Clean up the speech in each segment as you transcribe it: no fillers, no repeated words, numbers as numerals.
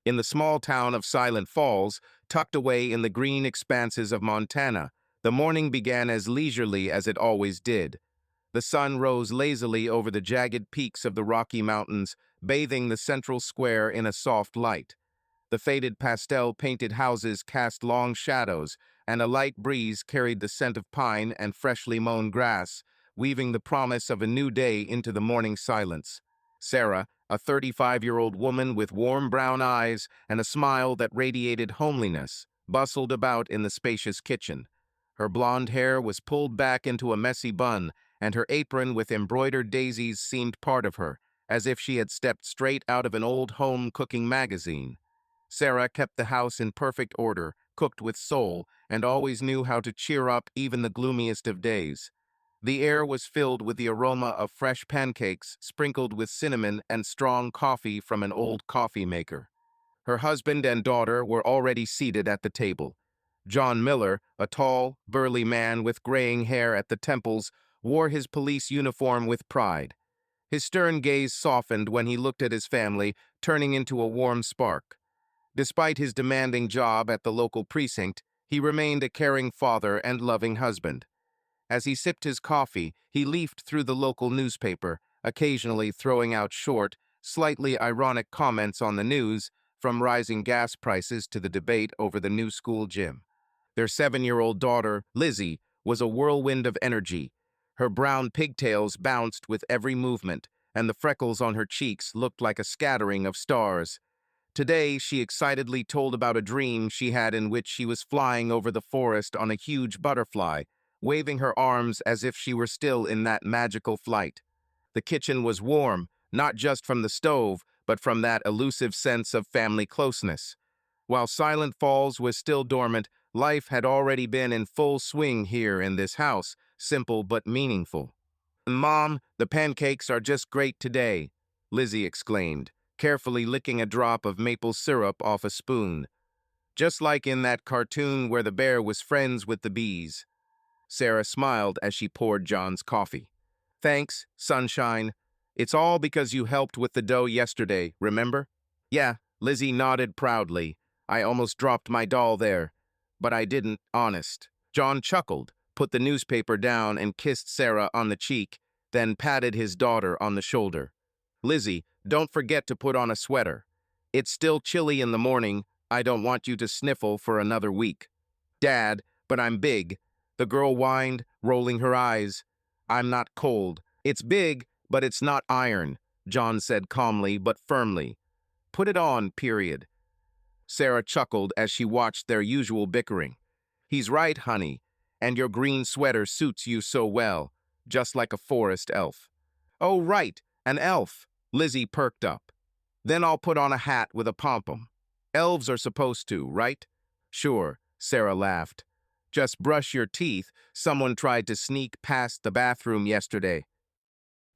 In the small town of Silent Falls, tucked away in the green expanses of Montana, the morning began as leisurely as it always did. The sun rose lazily over the jagged peaks of the Rocky Mountains, bathing the central square in a soft light. The faded pastel-painted houses cast long shadows, and a light breeze carried the scent of pine and freshly mown grass, weaving the promise of a new day into the morning silence. Sarah, a 35-year-old woman with warm brown eyes and a smile that radiated homeliness, bustled about in the spacious kitchen. Her blonde hair was pulled back into a messy bun, and her apron with embroidered daisies seemed part of her, as if she had stepped straight out of an old home cooking magazine. Sarah kept the house in perfect order, cooked with soul, and always knew how to cheer up even the gloomiest of days. The air was filled with the aroma of fresh pancakes sprinkled with cinnamon and strong coffee from an old coffee maker. Her husband and daughter were already seated at the table. John Miller, a tall, burly man with graying hair at the temples, wore his police uniform with pride. His stern gaze softened when he looked at his family, turning into a warm spark. Despite his demanding job at the local precinct, he remained a caring father and loving husband. As he sipped his coffee, he leafed through the local newspaper, occasionally throwing out short, slightly ironic comments on the news, from rising gas prices to the debate over the new school gym. Their 7-year-old daughter, Lizzie, was a whirlwind of energy. Her brown pigtails bounced with every movement, and the freckles on her cheeks looked like a scattering of stars. Today, she excitedly told about a dream she had in which she was flying over the forest on a huge butterfly, waving her arms as if she were still in that magical flight. The kitchen was warm, not just from the stove, but from that elusive sense of family closeness. While Silent Falls was still dormant, life had already been in full swing here in this house, simple but meaningful. "Mom, the pancakes are just great today," Lizzie exclaimed, carefully licking a drop of maple syrup off a spoon. "Just like in that cartoon where the bear was friends with the bees." Sarah smiled as she poured John's coffee. "Thanks, sunshine. It's all because you helped with the dough yesterday, remember?" "Yeah," Lizzie nodded proudly. "I almost dropped my doll there. But I didn't, honest." John chuckled, put the newspaper down and kissed Sarah on the cheek, then patted his daughter on the shoulder. "Lizzie, don't forget to put on a sweater. It's still chilly in the morning. I don't want you to sniffle for another week." "Dad, but I'm big," the girl whined, rolling her eyes. "I'm not cold. It's big, but it's not iron," John said calmly but firmly. "Put it on, period." Sarah chuckled as she watched their usual bickering. "He's right, honey, and your green sweater suits you so well, just like a forest elf." "Oh, right, an elf," Lizzie perked up. "Then I'll put on a hat with a pompon. Elves are supposed to, right?" "Sure," Sarah laughed. "Just brush your teeth. Someone tried to sneak past the bathroom yesterday."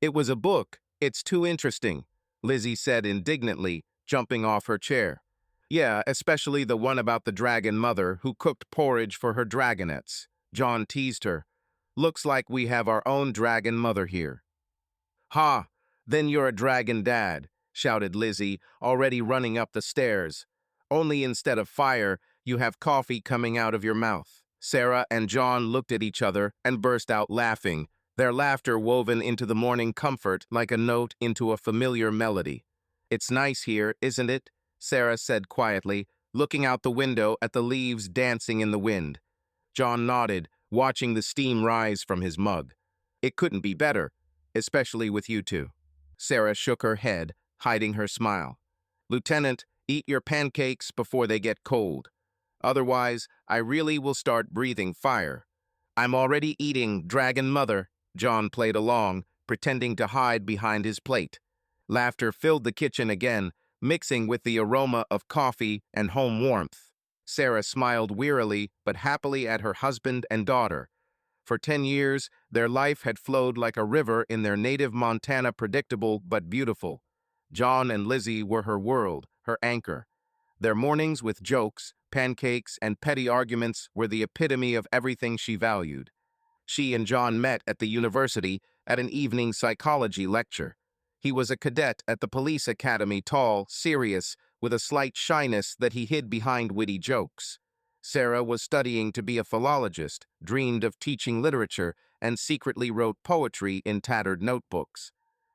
"It was a book. It's too interesting," Lizzie said indignantly, jumping off her chair. "Yeah, especially the one about the dragon mother who cooked porridge for her dragonettes," John teased her. "Looks like we have our own dragon mother here." "Ha! Then you're a dragon dad," shouted Lizzie, already running up the stairs. "Only instead of fire, you have coffee coming out of your mouth." Sarah and John looked at each other and burst out laughing, their laughter woven into the morning comfort like a note into a familiar melody. "It's nice here, isn't it?" Sarah said quietly, looking out the window at the leaves dancing in the wind. John nodded, watching the steam rise from his mug. "It couldn't be better, especially with you two." Sarah shook her head, hiding her smile. "Lieutenant, eat your pancakes before they get cold. Otherwise, I really will start breathing fire." "I'm already eating, Dragon Mother," John played along, pretending to hide behind his plate. Laughter filled the kitchen again, mixing with the aroma of coffee and home warmth. Sarah smiled wearily but happily at her husband and daughter. For 10 years, their life had flowed like a river in their native Montana, predictable but beautiful. John and Lizzie were her world, her anchor. Their mornings with jokes, pancakes, and petty arguments were the epitome of everything she valued. She and John met at the university at an evening psychology lecture. He was a cadet at the police academy, tall, serious, with a slight shyness that he hid behind witty jokes. Sarah was studying to be a philologist, dreamed of teaching literature, and secretly wrote poetry in tattered notebooks.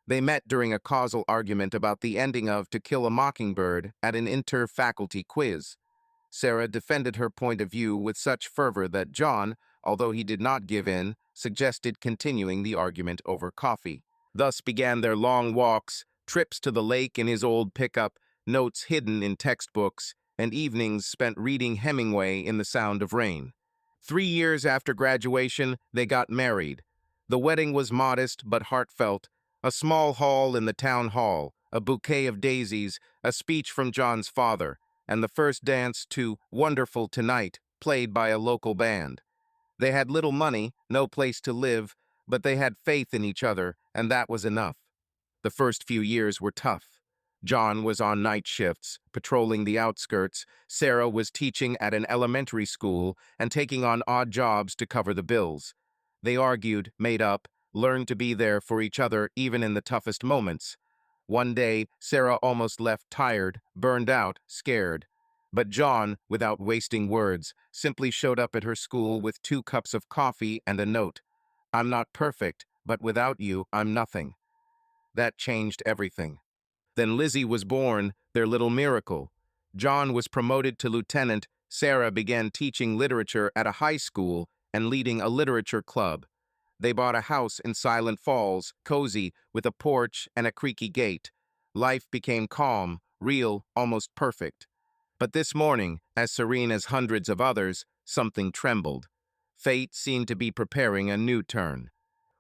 They met during a causal argument about the ending of To Kill a Mockingbird at an inter-faculty quiz. Sarah defended her point of view with such fervor that John, although he did not give in, suggested continuing the argument over coffee. Thus began their long walks, trips to the lake in his old pickup, notes hidden in textbooks, and evenings spent reading Hemingway in the sound of rain. 3 years after graduation, they got married. The wedding was modest but heartfelt, a small hall in the town hall, a bouquet of daisies, a speech from John's father, and the first dance to Wonderful Tonight, played by a local band. They had little money, no place to live, but they had faith in each other, and that was enough. The first few years were tough. John was on night shifts, patrolling the outskirts. Sarah was teaching at an elementary school and taking on odd jobs to cover the bills. They argued, made up, learned to be there for each other even in the toughest moments. One day, Sarah almost left tired, burned out, scared. But John, without wasting words, simply showed up at her school with 2 cups of coffee and a note. "I'm not perfect, but without you, I'm nothing." That changed everything. Then Lizzie was born, their little miracle. John was promoted to lieutenant. Sarah began teaching literature at a high school and leading a literature club. They bought a house in Silent Falls, cozy, with a porch and a creaky gate. Life became calm, real, almost perfect. But this morning, as serene as hundreds of others, something trembled. Fate seemed to be preparing a new turn.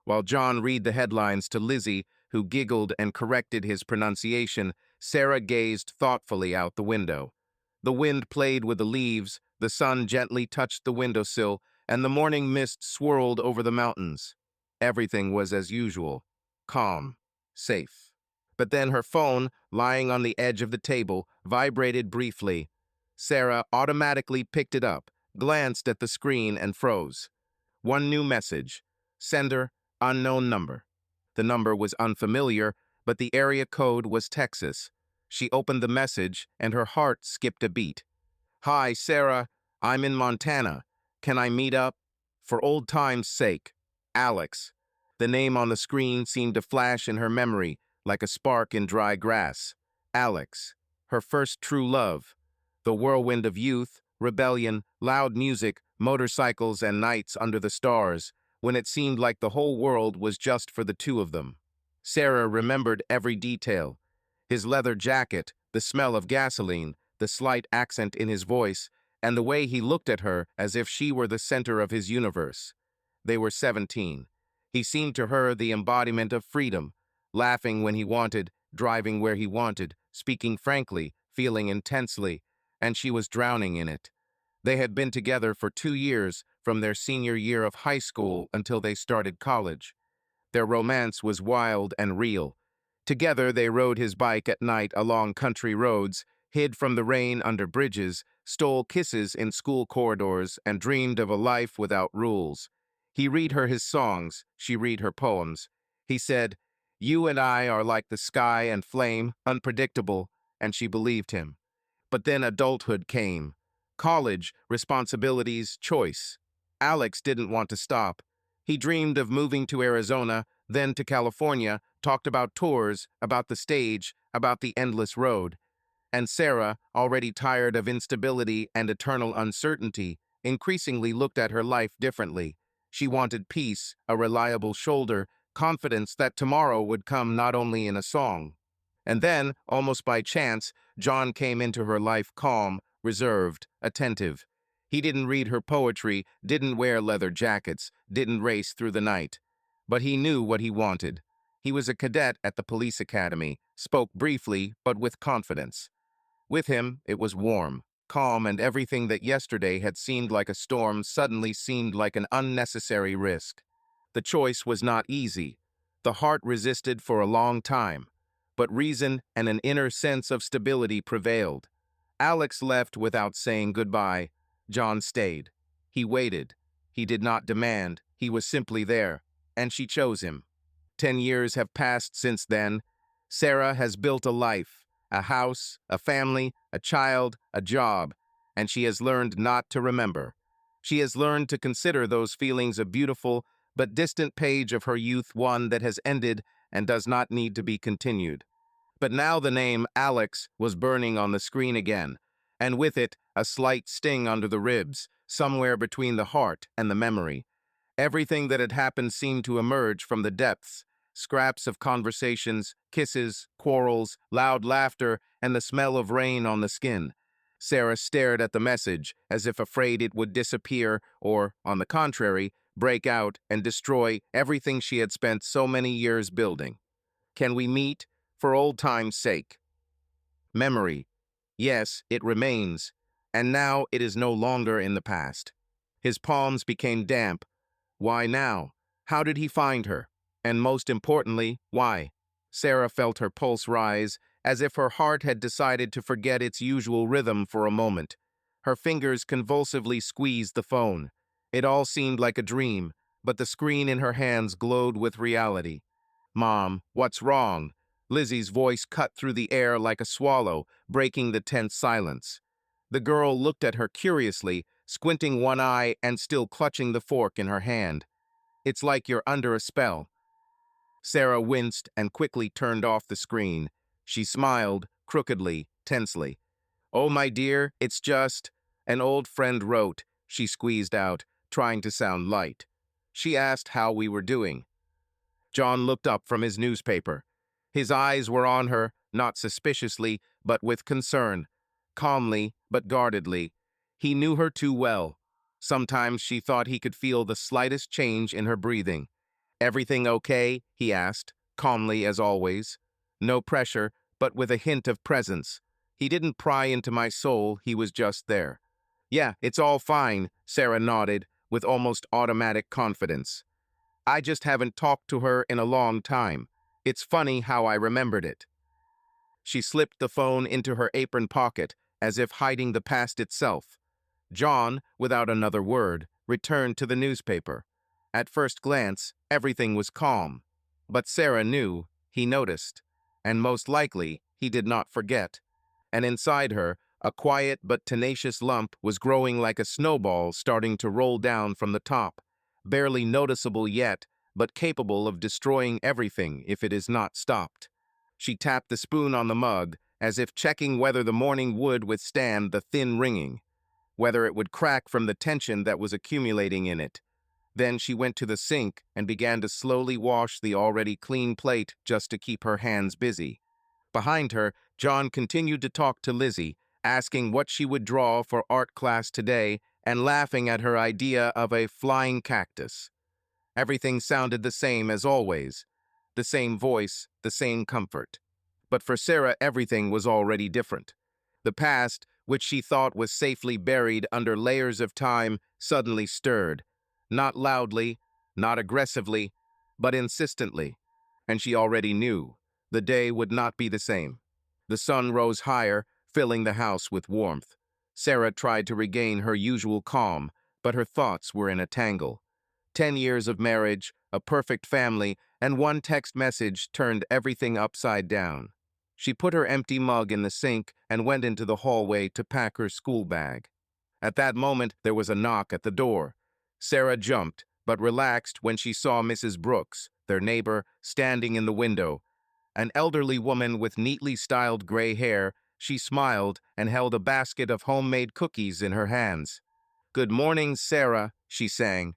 While John read the headlines to Lizzie, who giggled and corrected his pronunciation, Sarah gazed thoughtfully out the window. The wind played with the leaves, the sun gently touched the windowsill, and the morning mist swirled over the mountains. Everything was as usual, calm, safe. But then her phone, lying on the edge of the table, vibrated briefly. Sarah automatically picked it up, glanced at the screen, and froze. One new message. Sender, unknown number. The number was unfamiliar, but the area code was Texas. She opened the message, and her heart skipped a beat. "Hi, Sarah. I'm in Montana. Can I meet up? For old time's sake. Alex." The name on the screen seemed to flash in her memory, like a spark in dry grass. Alex. Her first true love. The whirlwind of youth, rebellion, loud music, motorcycles, and nights under the stars, when it seemed like the whole world was just for the two of them. Sarah remembered every detail. His leather jacket, the smell of gasoline, the slight accent in his voice, and the way he looked at her as if she were the center of his universe. They were 17. He seemed to her the embodiment of freedom, laughing when he wanted, driving where he wanted, speaking frankly, feeling intensely, and she was drowning in it. They had been together for 2 years, from their senior year of high school until they started college. Their romance was wild and real. Together they rode his bike at night along country roads, hid from the rain under bridges, stole kisses in school corridors, and dreamed of a life without rules. He read her his songs, she read her poems. He said, "You and I are like the sky and flame, unpredictable," and she believed him. But then adulthood came. College, responsibilities, choice. Alex didn't want to stop. He dreamed of moving to Arizona, then to California, talked about tours, about the stage, about the endless road. And Sarah, already tired of instability and eternal uncertainty, increasingly looked at her life differently. She wanted peace, a reliable shoulder, confidence that tomorrow would come not only in a song. And then, almost by chance, John came into her life calm, reserved, attentive. He didn't read her poetry, didn't wear leather jackets, didn't race through the night. But he knew what he wanted. He was a cadet at the police academy, spoke briefly, but with confidence. With him, it was warm, calm, and everything that yesterday had seemed like a storm suddenly seemed like an unnecessary risk. The choice was not easy. The heart resisted for a long time, but reason and an inner sense of stability prevailed. Alex left without saying goodbye. John stayed. He waited. He did not demand. He was simply there, and she chose him. 10 years have passed since then. Sarah has built a life. a house, a family, a child, a job, and she has learned not to remember. She has learned to consider those feelings a beautiful but distant page of her youth, one that has ended and does not need to be continued. But now the name Alex was burning on the screen again, and with it a slight sting under the ribs, somewhere between the heart and the memory. Everything that had happened seemed to emerge from the depths. Scraps of conversations, kisses, quarrels, loud laughter, and the smell of rain on the skin. Sarah stared at the message, as if afraid it would disappear or, on the contrary, break out and destroy everything she had spent so many years building. Can we meet? For old time's sake. Memory. Yes, it remains, and now it is no longer in the past. His palms became damp. Why now? How did he find her? And most importantly, why? Sarah felt her pulse rise, as if her heart had decided to forget its usual rhythm for a moment. Her fingers convulsively squeezed the phone. It all seemed like a dream, but the screen in her hands glowed with reality. "Mom, what's wrong?" Lizzie's voice cut through the air like a swallow, breaking the tense silence. The girl looked at her curiously, squinting one eye and still clutching the fork in her hand. "It's like you're under a spell." Sarah winced and quickly turned off the screen. She smiled, crookedly, tensely. "Oh, my dear, it's just—" "An old friend wrote," she squeezed out, trying to sound light. "She asked how we were doing." John looked up from his newspaper. His eyes were on her, not suspiciously, but with concern. Calmly, but guardedly. He knew her too well. Sometimes she thought he could feel the slightest change in her breathing. "Everything okay?" he asked, calmly as always. No pressure, but with a hint of presence. He didn't pry into my soul, he was just there. "Yeah, it's all fine," Sarah nodded, with almost automatic confidence. "I just haven't talked to her in a long time. It's funny how I remembered it." She slipped the phone into her apron pocket, as if hiding the past itself. John, without another word, returned to the newspaper. At first glance, everything was calm. But Sarah knew, he noticed, and most likely, he did not forget. And inside her, a quiet but tenacious lump was growing like a snowball starting to roll down from the top, barely noticeable yet, but capable of destroying everything if it is not stopped. She tapped the spoon on the mug, as if checking whether the morning would withstand the thin ringing, whether it would crack from the tension that was accumulating in it. Then she went to the sink and began to slowly wash the already clean plate just to keep her hands busy. Behind her, John continued to talk to Lizzie, asking what she would draw for art class today and laughing at her idea of a flying cactus. Everything sounded the same as always. The same voice, the same comfort. But for Sarah, everything was already different. The past, which she thought was safely buried under layers of time, suddenly stirred. Not loudly, not aggressively, but insistently. And she already knew. The day would not be the same. The sun rose higher, filling the house with warmth. Sarah tried to regain her usual calm, but her thoughts were in a tangle. 10 years of marriage, a perfect family, and one text message turned everything upside down. She put her empty mug in the sink and went into the hallway to pack her school bag. At that moment, there was a knock at the door. Sarah jumped, but relaxed when she saw Mrs. Brooks, their neighbor, standing in the window. An elderly woman with neatly styled gray hair, she smiled and held a basket of homemade cookies in her hands. "Good morning, Sarah," she sang.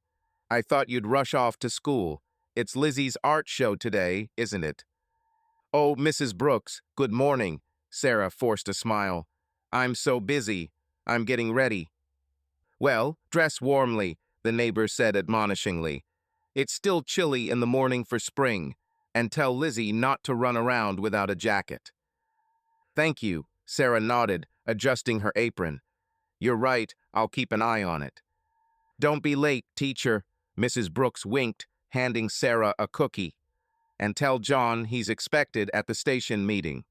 "I thought you'd rush off to school. It's Lizzie's art show today, isn't it?" "Oh, Mrs. Brooks, good morning." Sarah forced a smile. "I'm so busy. I'm getting ready." "Well, dress warmly," the neighbor said admonishingly. "It's still chilly in the morning for spring, and tell Lizzie not to run around without a jacket." "Thank you," Sarah nodded, adjusting her apron. "You're right, I'll keep an eye on it." "Don't be late, teacher," Mrs. Brooks winked, handing Sarah a cookie. "And tell John he's expected at the station meeting."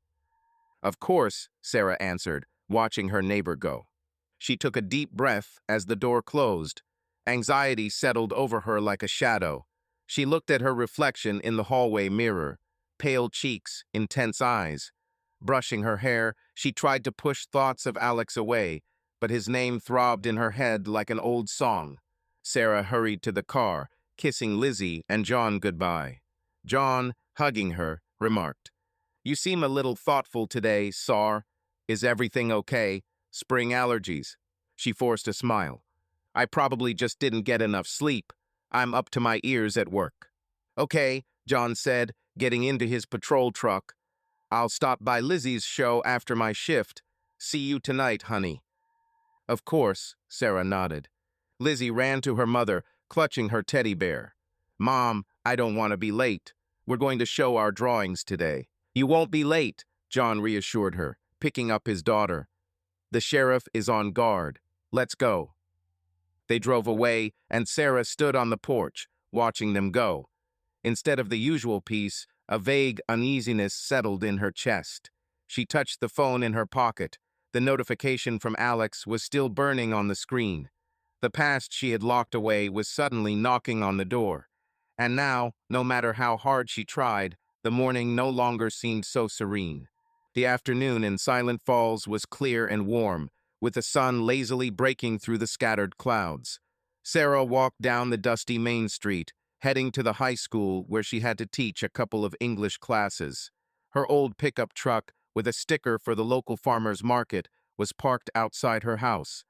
"Of course," Sarah answered, watching her neighbor go. She took a deep breath as the door closed. Anxiety settled over her like a shadow. She looked at her reflection in the hallway mirror. Pale cheeks, intense eyes. Brushing her hair, she tried to push thoughts of Alex away, but his name throbbed in her head like an old song. Sarah hurried to the car, kissing Lizzie and John goodbye. John, hugging her, remarked, "You seem a little thoughtful today, Sar. Is everything okay? Spring allergies." She forced a smile. "I probably just didn't get enough sleep. I'm up to my ears at work." "Okay," John said, getting into his patrol truck. "I'll stop by Lizzie's show after my shift. See you tonight, honey." "Of course," Sarah nodded. Lizzie ran to her mother, clutching her teddy bear. "Mom, I don't want to be late. We're going to show our drawings today." "You won't be late," John reassured her, picking up his daughter. "The sheriff is on guard. Let's go." They drove away, and Sarah stood on the porch, watching them go. Instead of the usual peace, a vague uneasiness settled in her chest. She touched the phone in her pocket. The notification from Alex was still burning on the screen. The past she had locked away was suddenly knocking on the door. And now, no matter how hard she tried, the morning no longer seemed so serene. The afternoon in Silent Falls was clear and warm, with the sun lazily breaking through the scattered clouds. Sarah walked down the dusty main street, heading to the high school where she had to teach a couple of English classes. Her old pickup truck, with a sticker for the local farmer's market, was parked outside her house.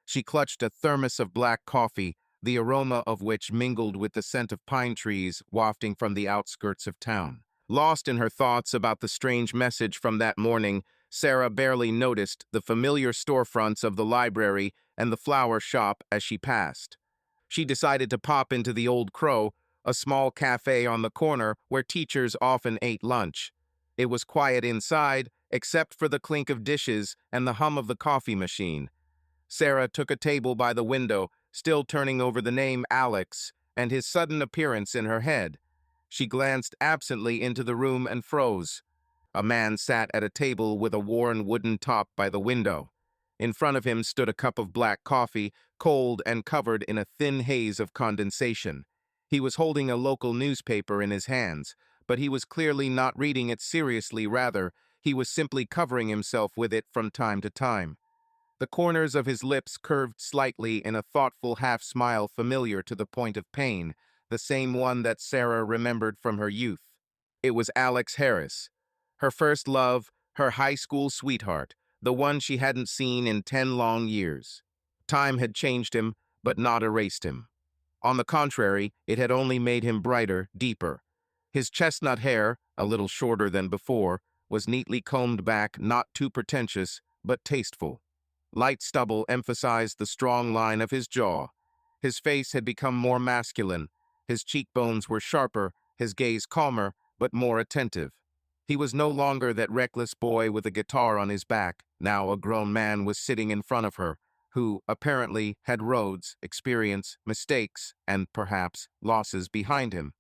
She clutched a thermos of black coffee, the aroma of which mingled with the scent of pine trees wafting from the outskirts of town. Lost in her thoughts about the strange message from that morning, Sarah barely noticed the familiar storefronts of the library and the flower shop as she passed. She decided to pop into the Old Crow, a small cafe on the corner where teachers often ate lunch. It was quiet inside, except for the clink of dishes and the hum of the coffee machine. Sarah took a table by the window, still turning over the name Alex and his sudden appearance in her head. She glanced absently into the room and froze. A man sat at a table with a worn wooden top by the window. In front of him stood a cup of black coffee, cold and covered in a thin haze of condensation. He was holding a local newspaper in his hands, but he was clearly not reading it seriously. Rather, he was simply covering himself with it from time to time. The corners of his lips curved slightly in a thoughtful half-smile familiar to the point of pain, the same one that Sarah remembered from her youth. It was Alex Harris, her first love, her high school sweetheart, the one she hadn't seen in 10 long years. Time had changed him, but not erased him. On the contrary, it had only made him brighter, deeper. His chestnut hair, a little shorter than before, was neatly combed back, not too pretentious, but tasteful. Light stubble emphasized the strong line of his jaw. His face had become more masculine. His cheekbones were sharper, his gaze calmer, but more attentive. He was no longer that reckless boy with a guitar on his back. Now a grown man was sitting in front of her, who, apparently, had roads, experience, mistakes, and, perhaps, losses behind him.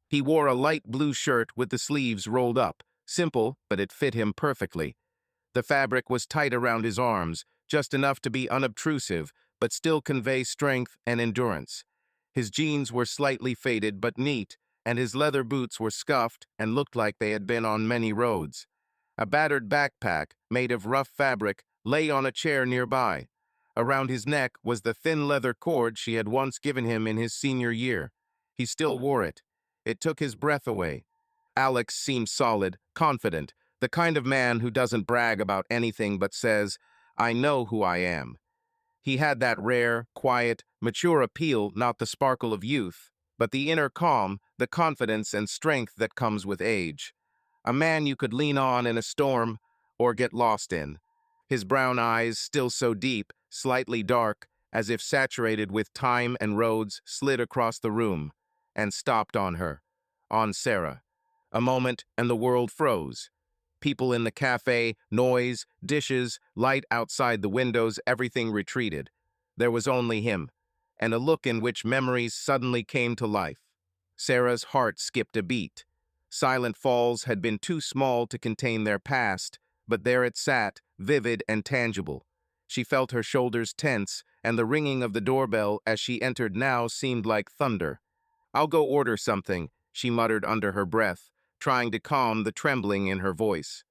He wore a light blue shirt with the sleeves rolled up, simple, but it fit him perfectly. The fabric was tight around his arms, just enough to be unobtrusive, but still convey strength and endurance. His jeans were slightly faded but neat, and his leather boots were scuffed and looked like they had been on many roads. A battered backpack, made of rough fabric, lay on a chair nearby. Around his neck was the thin leather cord she had once given him in his senior year. He still wore it. It took his breath away. Alex seemed solid, confident, the kind of man who doesn't brag about anything but says, "I know who I am." He had that rare, quiet, mature appeal, not the sparkle of youth, but the inner calm, the confidence and strength that comes with age. A man you could lean on in a storm or get lost in. His brown eyes, still so deep, slightly dark, as if saturated with time and roads, slid across the room and stopped on her, on Sarah. A moment, and the world froze. People in the cafe, noise, dishes, light outside the windows, everything retreated. There was only him, and a look in which memories suddenly came to life. Sarah's heart skipped a beat. Silent Falls had been too small to contain their past, but there it sat, vivid and tangible. She felt her shoulders tense, and the ringing of the doorbell as she entered now seemed like thunder. "I'll go order something," she muttered under her breath, trying to calm the trembling in her voice.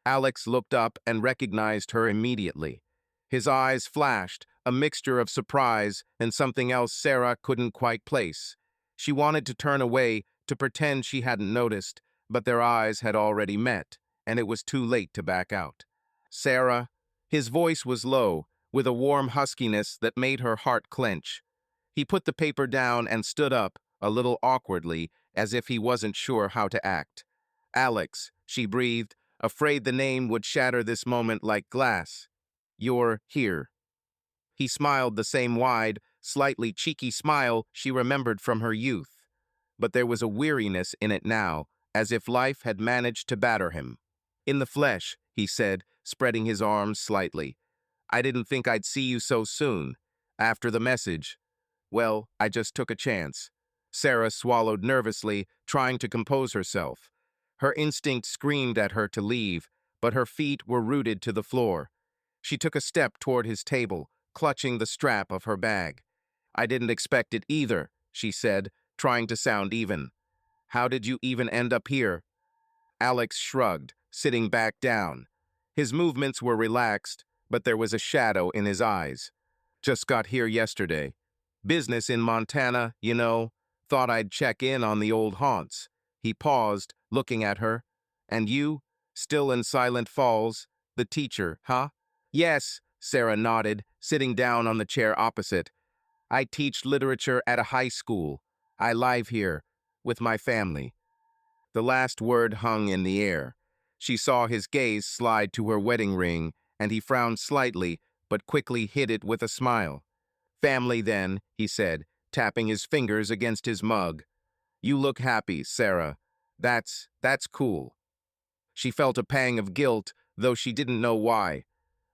Alex looked up and recognized her immediately. His eyes flashed, a mixture of surprise and something else Sarah couldn't quite place. She wanted to turn away, to pretend she hadn't noticed, but their eyes had already met, and it was too late to back out. Sarah, his voice was low, with a warm huskiness that made her heart clench. He put the paper down and stood up, a little awkwardly, as if he wasn't sure how to act. Alex, she breathed, afraid the name would shatter this moment like glass. You're here. He smiled the same wide, slightly cheeky smile she remembered from her youth. But there was a weariness in it now, as if life had managed to batter him. In the flesh, he said, spreading his arms slightly. I didn't think I'd see you so soon. After the message. Well, I just took a chance. Sarah swallowed nervously, trying to compose herself. Her instinct screamed at her to leave, but her feet were rooted to the floor. She took a step toward his table, clutching the strap of her bag. I didn't expect it either, she said, trying to sound even. How did you even end up here? Alex shrugged, sitting back down. His movements were relaxed, but there was a shadow in his eyes. Just got here yesterday. Business in Montana, you know. Thought I'd check in on the old haunts. He paused, looking at her. And you? Still in Silent Falls? The teacher, huh? Yes, Sarah nodded, sitting down on the chair opposite. I teach literature at a high school. I live here, with my family. The last word hung in the air. She saw his gaze slide to her wedding ring, and he frowned slightly, but quickly hid it with a smile. Family, then, he said, tapping his fingers against his mug. You look happy, Sarah. That's cool. She felt a pang of guilt, though she didn't know why.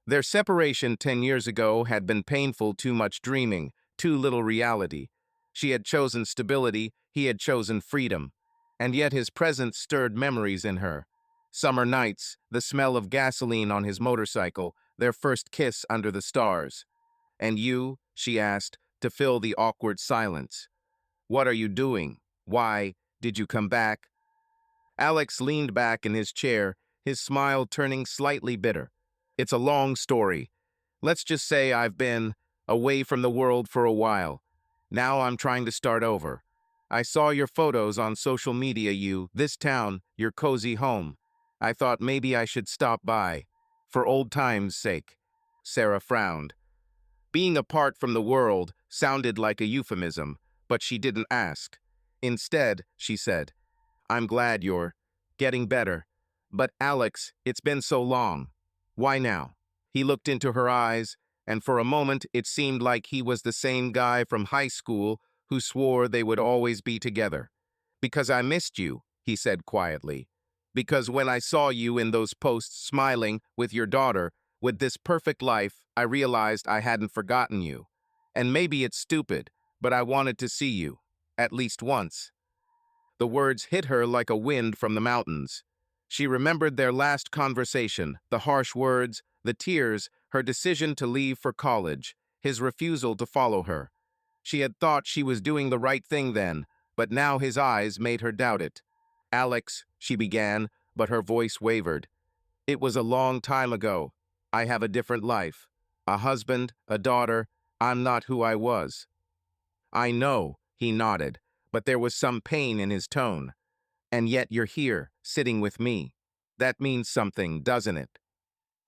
Their separation 10 years ago had been painful, too much dreaming, too little reality. She had chosen stability, he had chosen freedom. And yet his presence stirred memories in her. Summer nights, the smell of gasoline on his motorcycle, their first kiss under the stars. And you, she asked, to fill the awkward silence. What are you doing? Why did you come back? Alex leaned back in his chair, his smile turning slightly bitter. It's a long story. Let's just say I've been away from the world for a while. Now I'm trying to start over. I saw your photos on social media, this town, your cozy home. I thought maybe I should stop by. For old times' sake. Sarah frowned. Being apart from the world sounded like a euphemism, but she didn't ask. Instead, she said, I'm glad you're getting better. But Alex, it's been so long. Why now? He looked into her eyes, and for a moment it seemed like he was the same guy from high school who swore they would always be together. Because I missed you, he said quietly. Because when I saw you in those posts smiling with your daughter, with this perfect life, I realized I hadn't forgotten you. And maybe it's stupid, but I wanted to see you, at least once. The words hit her like a wind from the mountains. She remembered their last conversation, the harsh words, the tears, her decision to leave for college, his refusal to follow her. She had thought she was doing the right thing then, but now his eyes made her doubt it. Alex, she began, but her voice wavered. It was a long time ago. I have a different life. A husband, a daughter. I'm not who I was. I know, he nodded, but there was some pain in his tone. And yet you're here, sitting with me. That means something, doesn't it?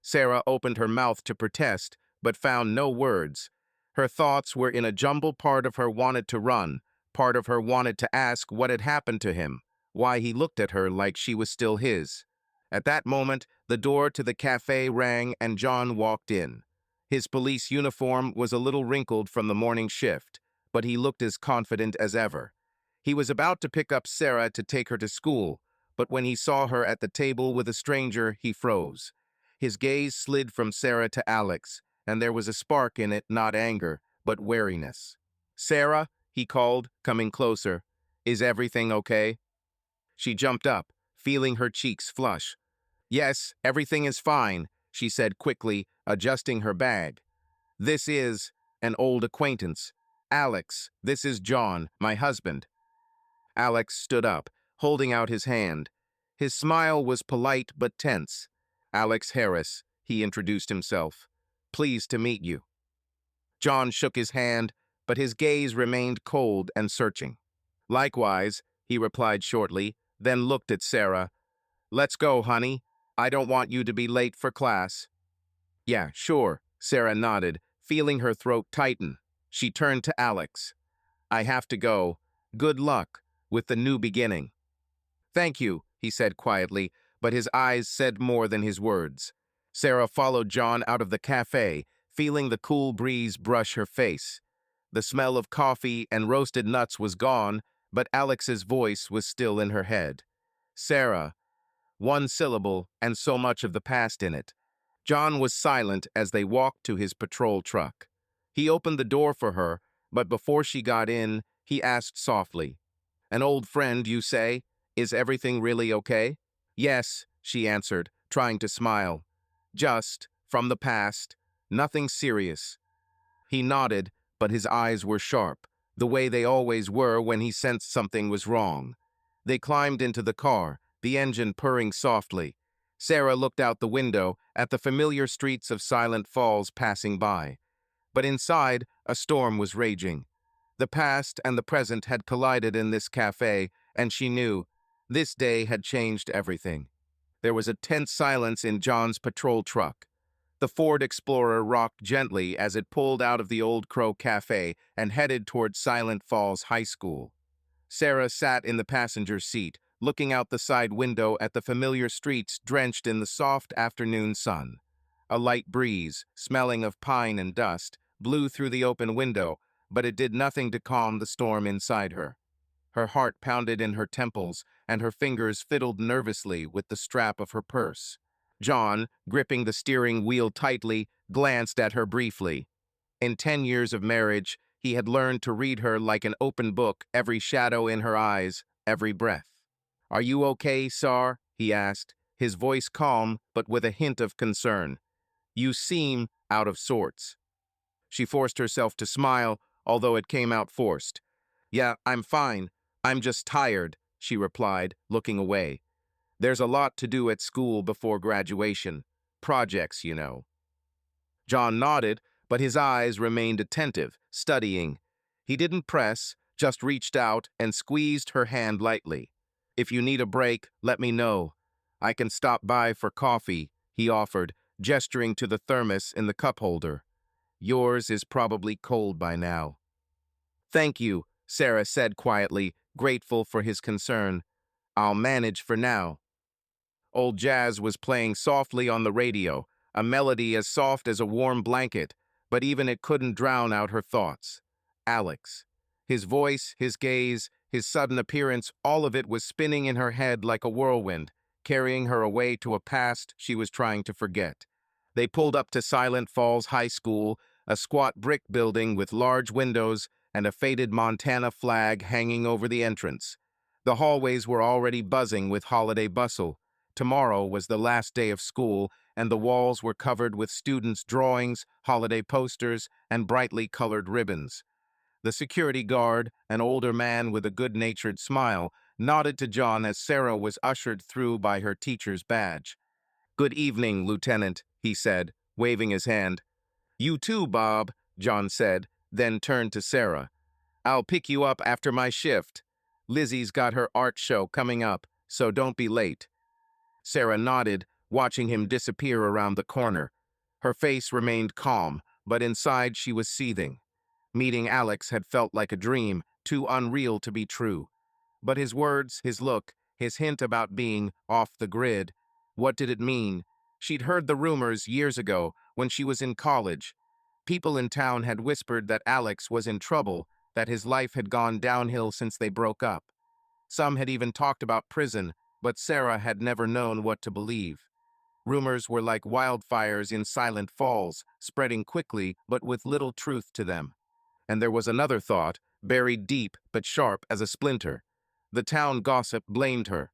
Sarah opened her mouth to protest, but found no words. Her thoughts were in a jumble. Part of her wanted to run. Part of her wanted to ask what had happened to him, why he looked at her like she was still his. At that moment, the door to the cafe rang and John walked in. His police uniform was a little wrinkled from the morning shift, but he looked as confident as ever. He was about to pick up Sarah to take her to school, but when he saw her at the table with a stranger, he froze. His gaze slid from Sarah to Alex, and there was a spark in it, not anger, but wariness. Sarah, he called, coming closer. Is everything okay? She jumped up, feeling her cheeks flush. Yes, everything is fine, she said quickly, adjusting her bag. This is an old acquaintance. Alex, this is John, my husband. Alex stood up, holding out his hand. His smile was polite but tense. "Alex Harris," he introduced himself. "Pleased to meet you." John shook his hand, but his gaze remained cold and searching. "Likewise," he replied shortly, then looked at Sarah. "Let's go, honey. I don't want you to be late for class." "Yeah, sure," Sarah nodded, feeling her throat tighten. She turned to Alex. "I have to go. Good luck with the new beginning." "Thank you," he said quietly, but his eyes said more than his words. Sarah followed John out of the cafe, feeling the cool breeze brush her face. The smell of coffee and roasted nuts was gone, but Alex's voice was still in her head. "Sarah," one syllable and so much of the past in it. John was silent as they walked to his patrol truck. He opened the door for her, but before she got in, he asked softly, "An old friend, you say? Is everything really okay?" "Yes," she answered, trying to smile. "Just, from the past. Nothing serious." He nodded, but his eyes were sharp, the way they always were when he sensed something was wrong. They climbed into the car, the engine purring softly. Sarah looked out the window at the familiar streets of Silent Falls passing by. But inside, a storm was raging. The past and the present had collided in this cafe, and she knew this day had changed everything. There was a tense silence in John's patrol truck. The Ford Explorer rocked gently as it pulled out of the Old Crow Cafe and headed toward Silent Falls High School. Sarah sat in the passenger seat, looking out the side window at the familiar streets drenched in the soft afternoon sun. A light breeze, smelling of pine and dust, blew through the open window, but it did nothing to calm the storm inside her. Her heart pounded in her temples, and her fingers fiddled nervously with the strap of her purse. John, gripping the steering wheel tightly, glanced at her briefly. In 10 years of marriage, he had learned to read her like an open book, every shadow in her eyes, every breath. "Are you okay, Sar?" he asked, his voice calm but with a hint of concern. "You seem out of sorts." She forced herself to smile, although it came out forced. "Yeah, I'm fine. I'm just tired," she replied, looking away. "There's a lot to do at school before graduation. Projects, you know." John nodded, but his eyes remained attentive, studying. He didn't press, just reached out and squeezed her hand lightly. "If you need a break, let me know. I can stop by for coffee," he offered, gesturing to the thermos in the cup holder. "Yours is probably cold by now." "Thank you," Sarah said quietly, grateful for his concern. "I'll manage for now." Old jazz was playing softly on the radio, a melody as soft as a warm blanket, but even it couldn't drown out her thoughts. Alex. His voice, his gaze, his sudden appearance, all of it was spinning in her head like a whirlwind, carrying her away to a past she was trying to forget. They pulled up to Silent Falls High School, a squat brick building with large windows and a faded Montana flag hanging over the entrance. The hallways were already buzzing with holiday bustle. Tomorrow was the last day of school, and the walls were covered with students' drawings, holiday posters, and brightly colored ribbons. The security guard, an older man with a good-natured smile, nodded to John as Sarah was ushered through by her teacher's badge. "Good evening, Lieutenant," he said, waving his hand. "You too, Bob," John said, then turned to Sarah. "I'll pick you up after my shift. Lizzie's got her art show coming up, so don't be late." Sarah nodded, watching him disappear around the corner. Her face remained calm, but inside she was seething. Meeting Alex had felt like a dream, too unreal to be true. But his words, his look, his hint about being off the grid, what did it mean? She'd heard the rumors years ago, when she was in college. People in town had whispered that Alex was in trouble, that his life had gone downhill since they broke up. Some had even talked about prison, but Sarah had never known what to believe. Rumors were like wildfires in Silent Falls, spreading quickly but with little truth to them. And there was another thought, buried deep but sharp as a splinter. The town gossip blamed her.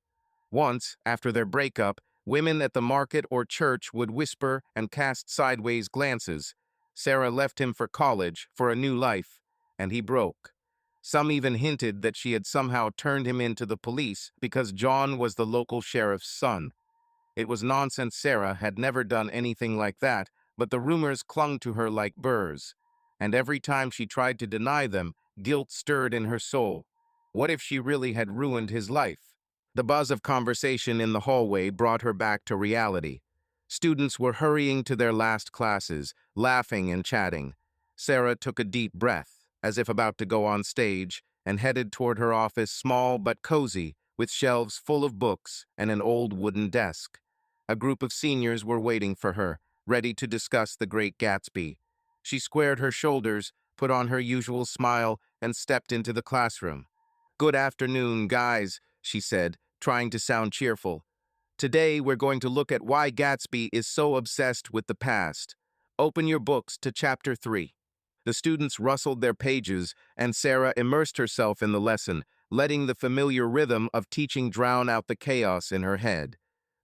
Once, after their breakup, women at the market or church would whisper and cast sideways glances. Sarah left him for college, for a new life, and he broke. Some even hinted that she had somehow turned him into the police because John was the local sheriff's son. It was nonsense. Sarah had never done anything like that, but the rumors clung to her like burrs. And every time she tried to deny them, guilt stirred in her soul. What if she really had ruined his life? The buzz of conversation in the hallway brought her back to reality. Students were hurrying to their last classes, laughing and chatting. Sarah took a deep breath, as if about to go on stage, and headed toward her office, small but cozy, with shelves full of books and an old wooden desk. A group of seniors were waiting for her, ready to discuss The Great Gatsby. She squared her shoulders, put on her usual smile, and stepped into the classroom. "Good afternoon, guys," she said, trying to sound cheerful. "Today we're going to look at why Gatsby is so obsessed with the past. Open your books to Chapter 3. The students rustled their pages, and Sarah immersed herself in the lesson, letting the familiar rhythm of teaching drown out the chaos in her head.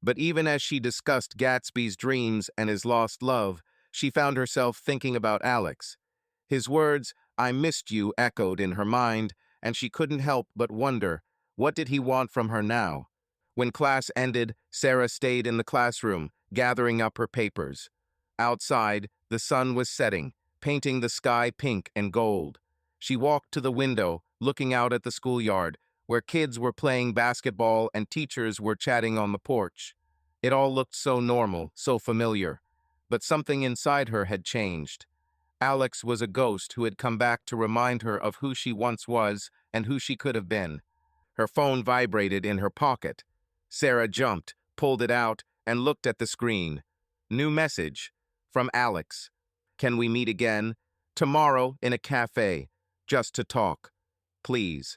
But even as she discussed Gatsby's dreams and his lost love, she found herself thinking about Alex. His words, "I missed you," echoed in her mind, and she couldn't help but wonder, what did he want from her now? When class ended, Sarah stayed in the classroom, gathering up her papers. Outside, the sun was setting, painting the sky pink and gold. She walked to the window, looking out at the schoolyard, where kids were playing basketball and teachers were chatting on the porch. It all looked so normal, so familiar. But something inside her had changed. Alex was a ghost who had come back to remind her of who she once was and who she could have been. Her phone vibrated in her pocket. Sarah jumped, pulled it out, and looked at the screen. New message. From Alex. "Can we meet again? Tomorrow in a cafe. Just to talk. Please."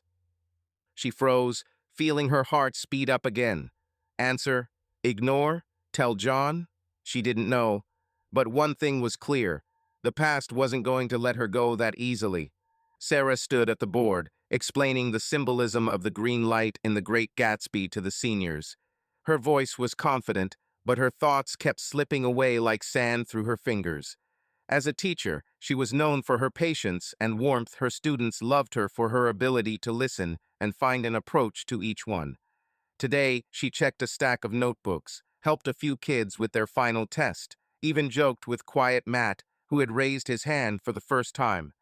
She froze, feeling her heart speed up again. Answer? Ignore? Tell John? She didn't know. But one thing was clear. The past wasn't going to let her go that easily. Sarah stood at the board, explaining the symbolism of the green light in The Great Gatsby to the seniors. Her voice was confident, but her thoughts kept slipping away like sand through her fingers. As a teacher, she was known for her patience and warmth. Her students loved her for her ability to listen and find an approach to each one. Today, she checked a stack of notebooks, helped a few kids with their final test, even joked with quiet Matt, who had raised his hand for the first time.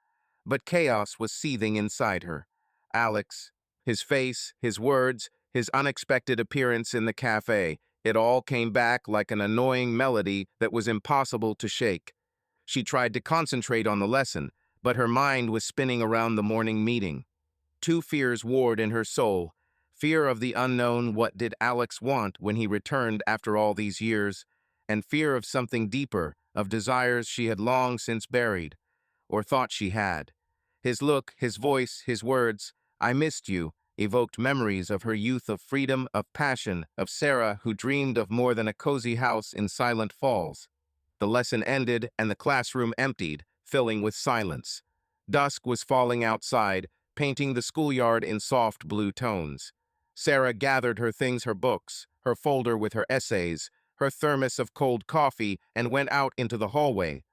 But chaos was seething inside her. Alex, his face, his words, his unexpected appearance in the cafe, it all came back like an annoying melody that was impossible to shake. She tried to concentrate on the lesson, but her mind was spinning around the morning meeting. Two fears warred in her soul. Fear of the unknown, what did Alex want when he returned after all these years? And fear of something deeper, of desires she had long since buried, or thought she had. His look, his voice, his words, "I missed you," evoked memories of her youth, of freedom, of passion, of Sarah who dreamed of more than a cozy house in Silent Falls. The lesson ended and the classroom emptied, filling with silence. Dusk was falling outside, painting the schoolyard in soft blue tones. Sarah gathered her things, her books, her folder with her essays, her thermos of cold coffee, and went out into the hallway.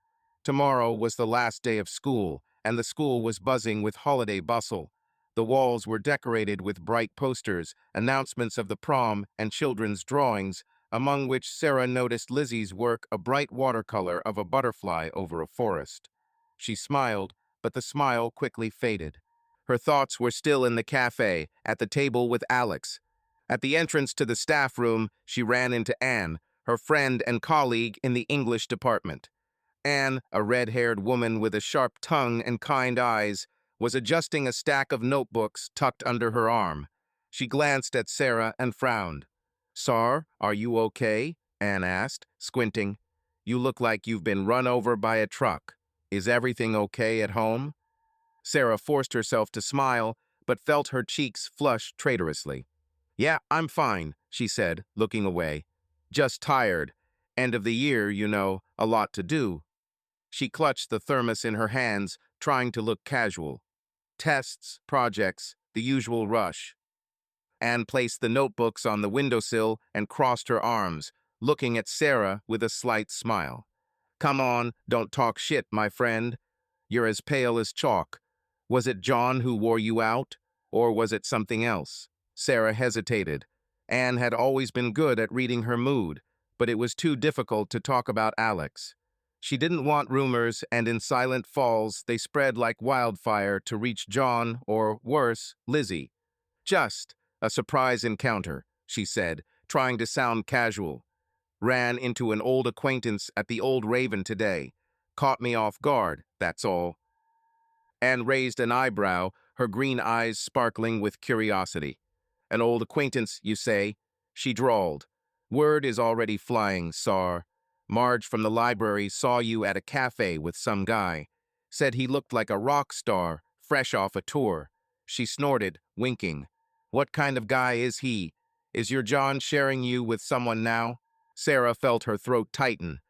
Tomorrow was the last day of school, and the school was buzzing with holiday bustle. The walls were decorated with bright posters, announcements of the prom, and children's drawings, among which Sarah noticed Lizzie's work, a bright watercolor of a butterfly over a forest. She smiled, but the smile quickly faded. Her thoughts were still in the cafe, at the table with Alex. At the entrance to the staff room, she ran into Anne, her friend and colleague in the English department. Anne, a red-haired woman with a sharp tongue and kind eyes, was adjusting a stack of notebooks tucked under her arm. She glanced at Sarah and frowned. "Sar, are you okay?" Anne asked, squinting. "You look like you've been run over by a truck. Is everything okay at home?" Sarah forced herself to smile, but felt her cheeks flush traitorously. "Yeah, I'm fine," she said, looking away. "Just tired. End of the year, you know, a lot to do." She clutched the thermos in her hands, trying to look casual. Tests, projects, the usual rush. Anne placed the notebooks on the windowsill and crossed her arms, looking at Sarah with a slight smile. "Come on, don't talk shit, my friend. You're as pale as chalk. Was it John who wore you out? Or was it something else?" Sarah hesitated. Anne had always been good at reading her mood, but it was too difficult to talk about Alex. She didn't want rumors, and in Silent Falls, they spread like wildfire to reach John, or worse, Lizzie. Just a surprise encounter, she said, trying to sound casual. Ran into an old acquaintance at the Old Raven today. Caught me off guard, that's all. Anne raised an eyebrow, her green eyes sparkling with curiosity. An old acquaintance, you say? She drawled. Word is already flying, Sar. Marge from the library saw you at a cafe with some guy. Said he looked like a rock star, fresh off a tour. She snorted, winking. What kind of guy is he? Is your John sharing you with someone now? Sarah felt her throat tighten.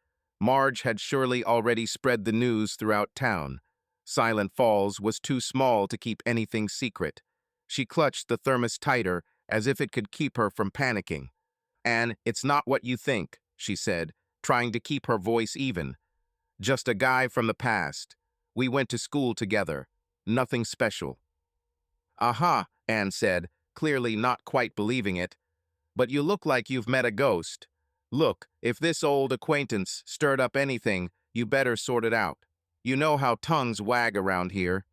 Marge had surely already spread the news throughout town. Silent Falls was too small to keep anything secret. She clutched the thermos tighter, as if it could keep her from panicking. "Anne, it's not what you think," she said, trying to keep her voice even. "Just a guy from the past. We went to school together. Nothing special." "Aha," Anne said, clearly not quite believing it. "But you look like you've met a ghost. Look, if this old acquaintance stirred up anything, you better sort it out. You know how tongues wag around here."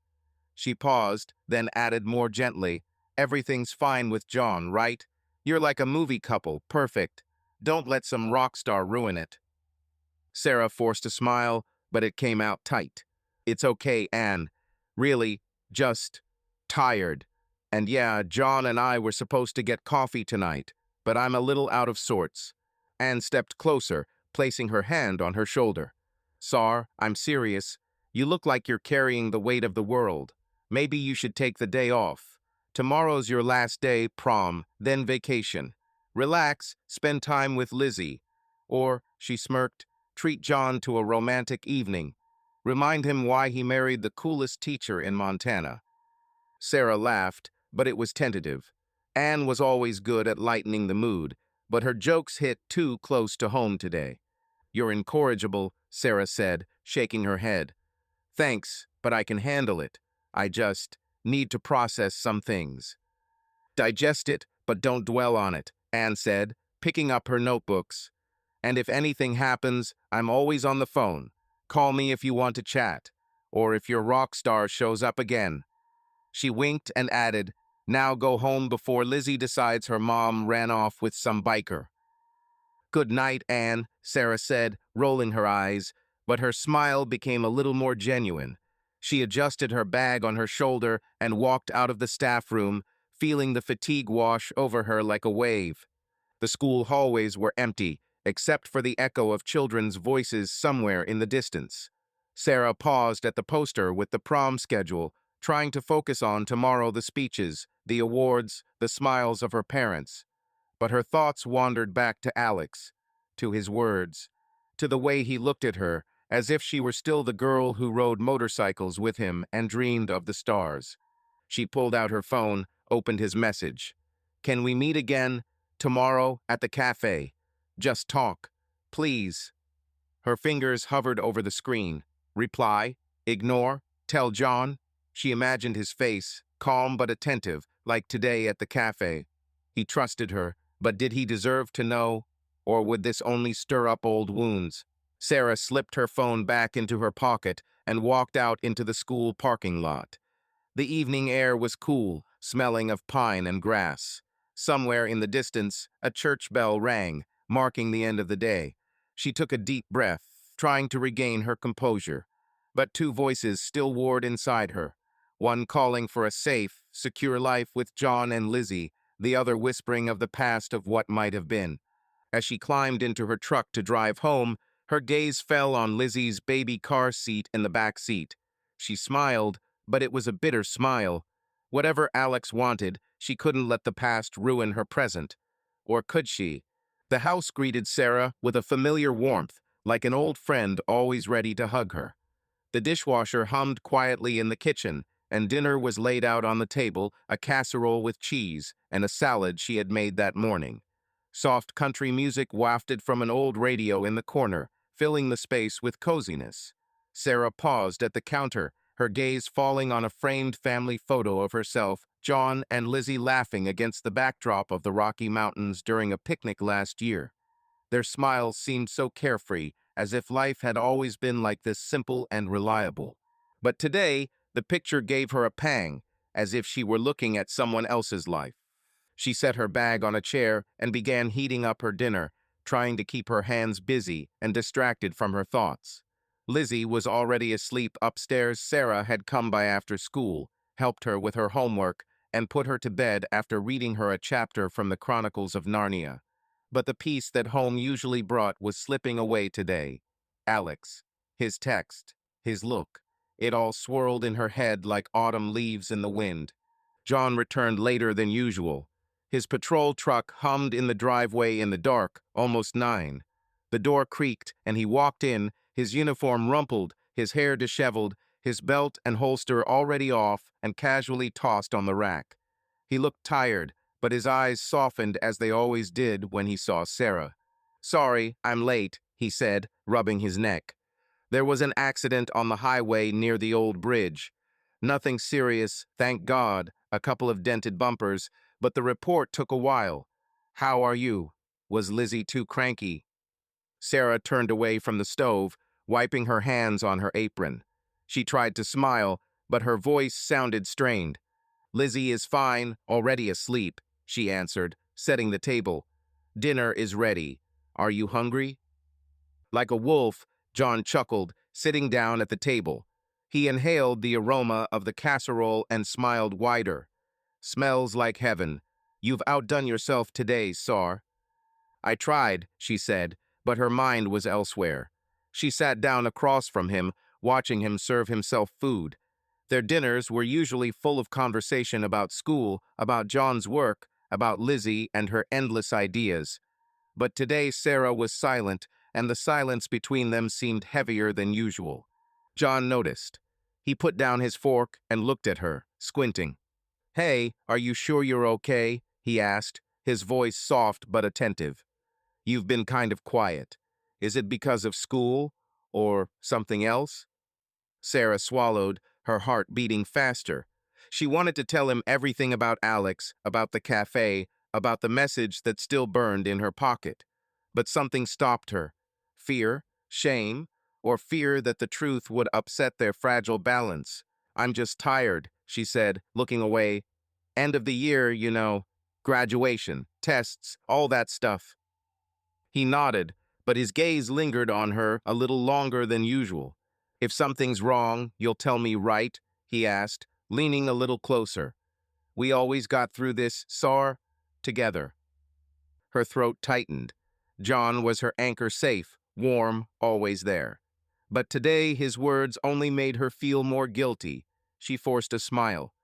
She paused, then added more gently, "Everything's fine with John, right? You're like a movie couple, perfect. Don't let some rock star ruin it." Sarah forced a smile, but it came out tight. "It's okay, Anne. Really, just tired. And yeah, John and I were supposed to get coffee tonight, but I'm a little out of sorts." Anne stepped closer, placing her hand on her shoulder. "Sar, I'm serious. You look like you're carrying the weight of the world. Maybe you should take the day off. Tomorrow's your last day, prom, then vacation. Relax, spend time with Lizzie. Or," she smirked, "treat John to a romantic evening. Remind him why he married the coolest teacher in Montana." Sarah laughed, but it was tentative. Anne was always good at lightening the mood, but her jokes hit too close to home today. "You're incorrigible," Sarah said, shaking her head. "Thanks, but I can handle it. I just need to process some things." "Digest it, but don't dwell on it," Anne said, picking up her notebooks. "And if anything happens, I'm always on the phone. Call me if you want to chat, or if your rock star shows up again." She winked and added, "Now go home before Lizzie decides her mom ran off with some biker." "Good night, Anne," Sarah said, rolling her eyes, but her smile became a little more genuine. She adjusted her bag on her shoulder and walked out of the staff room, feeling the fatigue wash over her like a wave. The school hallways were empty, except for the echo of children's voices somewhere in the distance. Sarah paused at the poster with the prom schedule, trying to focus on tomorrow the speeches, the awards, the smiles of her parents. But her thoughts wandered back to Alex, to his words, to the way he looked at her, as if she were still the girl who rode motorcycles with him and dreamed of the stars. She pulled out her phone, opened his message. "Can we meet again? Tomorrow at the cafe. Just talk. Please." Her fingers hovered over the screen. Reply? Ignore? Tell John? She imagined his face, calm but attentive, like today at the cafe. He trusted her, but did he deserve to know? Or would this only stir up old wounds? Sarah slipped her phone back into her pocket and walked out into the school parking lot. The evening air was cool, smelling of pine and grass. Somewhere in the distance, a church bell rang, marking the end of the day. She took a deep breath, trying to regain her composure. But two voices still warred inside her, one calling for a safe, secure life with John and Lizzie, the other whispering of the past of what might have been. As she climbed into her truck to drive home, her gaze fell on Lizzie's baby car seat in the back seat. She smiled, but it was a bitter smile. Whatever Alex wanted, she couldn't let the past ruin her present. Or could she? The house greeted Sarah with a familiar warmth, like an old friend always ready to hug her. The dishwasher hummed quietly in the kitchen, and dinner was laid out on the table, a casserole with cheese and a salad she had made that morning. Soft country music wafted from an old radio in the corner, filling the space with coziness. Sarah paused at the counter, her gaze falling on a framed family photo of herself, John and Lizzie laughing against the backdrop of the Rocky Mountains during a picnic last year. Their smiles seemed so carefree, as if life had always been like this, simple and reliable. But today, the picture gave her a pang, as if she were looking at someone else's life. She set her bag on a chair and began heating up her dinner, trying to keep her hands busy and distracted from her thoughts. Lizzie was already asleep upstairs. Sarah had come by after school, helped her with her homework, and put her to bed after reading her a chapter from the Chronicles of Narnia. But the peace that home usually brought was slipping away today. Alex, his text, his look, it all swirled in her head like autumn leaves in the wind. John returned later than usual. His patrol truck hummed in the driveway in the dark, almost 9. The door creaked, and he walked in, his uniform rumpled, his hair disheveled, his belt and holster already off and casually tossed on the rack. He looked tired, but his eyes softened as they always did when he saw Sarah. "Sorry, I'm late," he said, rubbing his neck. "There was an accident on the highway near the old bridge. Nothing serious, thank God, a couple of dented bumpers, but the report took a while. How are you? Was Lizzie too cranky?" Sarah turned away from the stove, wiping her hands on her apron. She tried to smile, but her voice sounded strained. "Lizzie is fine, already asleep," she answered, setting the table. "Dinner is ready. Are you hungry?" Like a wolf, John chuckled, sitting down at the table. He inhaled the aroma of the casserole and smiled wider. "Smells like heaven. You've outdone yourself today, Sar." "I tried," she said, but her mind was elsewhere. She sat down across from him, watching him serve himself food. Their dinners were usually full of conversation about school, about John's work, about Lizzie and her endless ideas. But today Sarah was silent, and the silence between them seemed heavier than usual. John noticed. He put down his fork and looked at her, squinting. "Hey, are you sure you're okay?" he asked, his voice soft but attentive. "You've been kind of quiet. Is it because of school, or something else?" Sarah swallowed, her heart beating faster. She wanted to tell him everything about Alex, about the cafe, about the message that still burned in her pocket. But something stopped her. Fear, shame, or fear that the truth would upset their fragile balance. "I'm just tired," she said, looking away. "End of the year, you know. Graduation, tests, all that stuff." He nodded, but his gaze lingered on her a little longer than usual. "If something's wrong, you'll tell me, right?" he asked, leaning a little closer. "We always got through this, Sar, together." Her throat tightened. John was her anchor, safe, warm, always there. But today his words only made her feel more guilty. She forced a smile.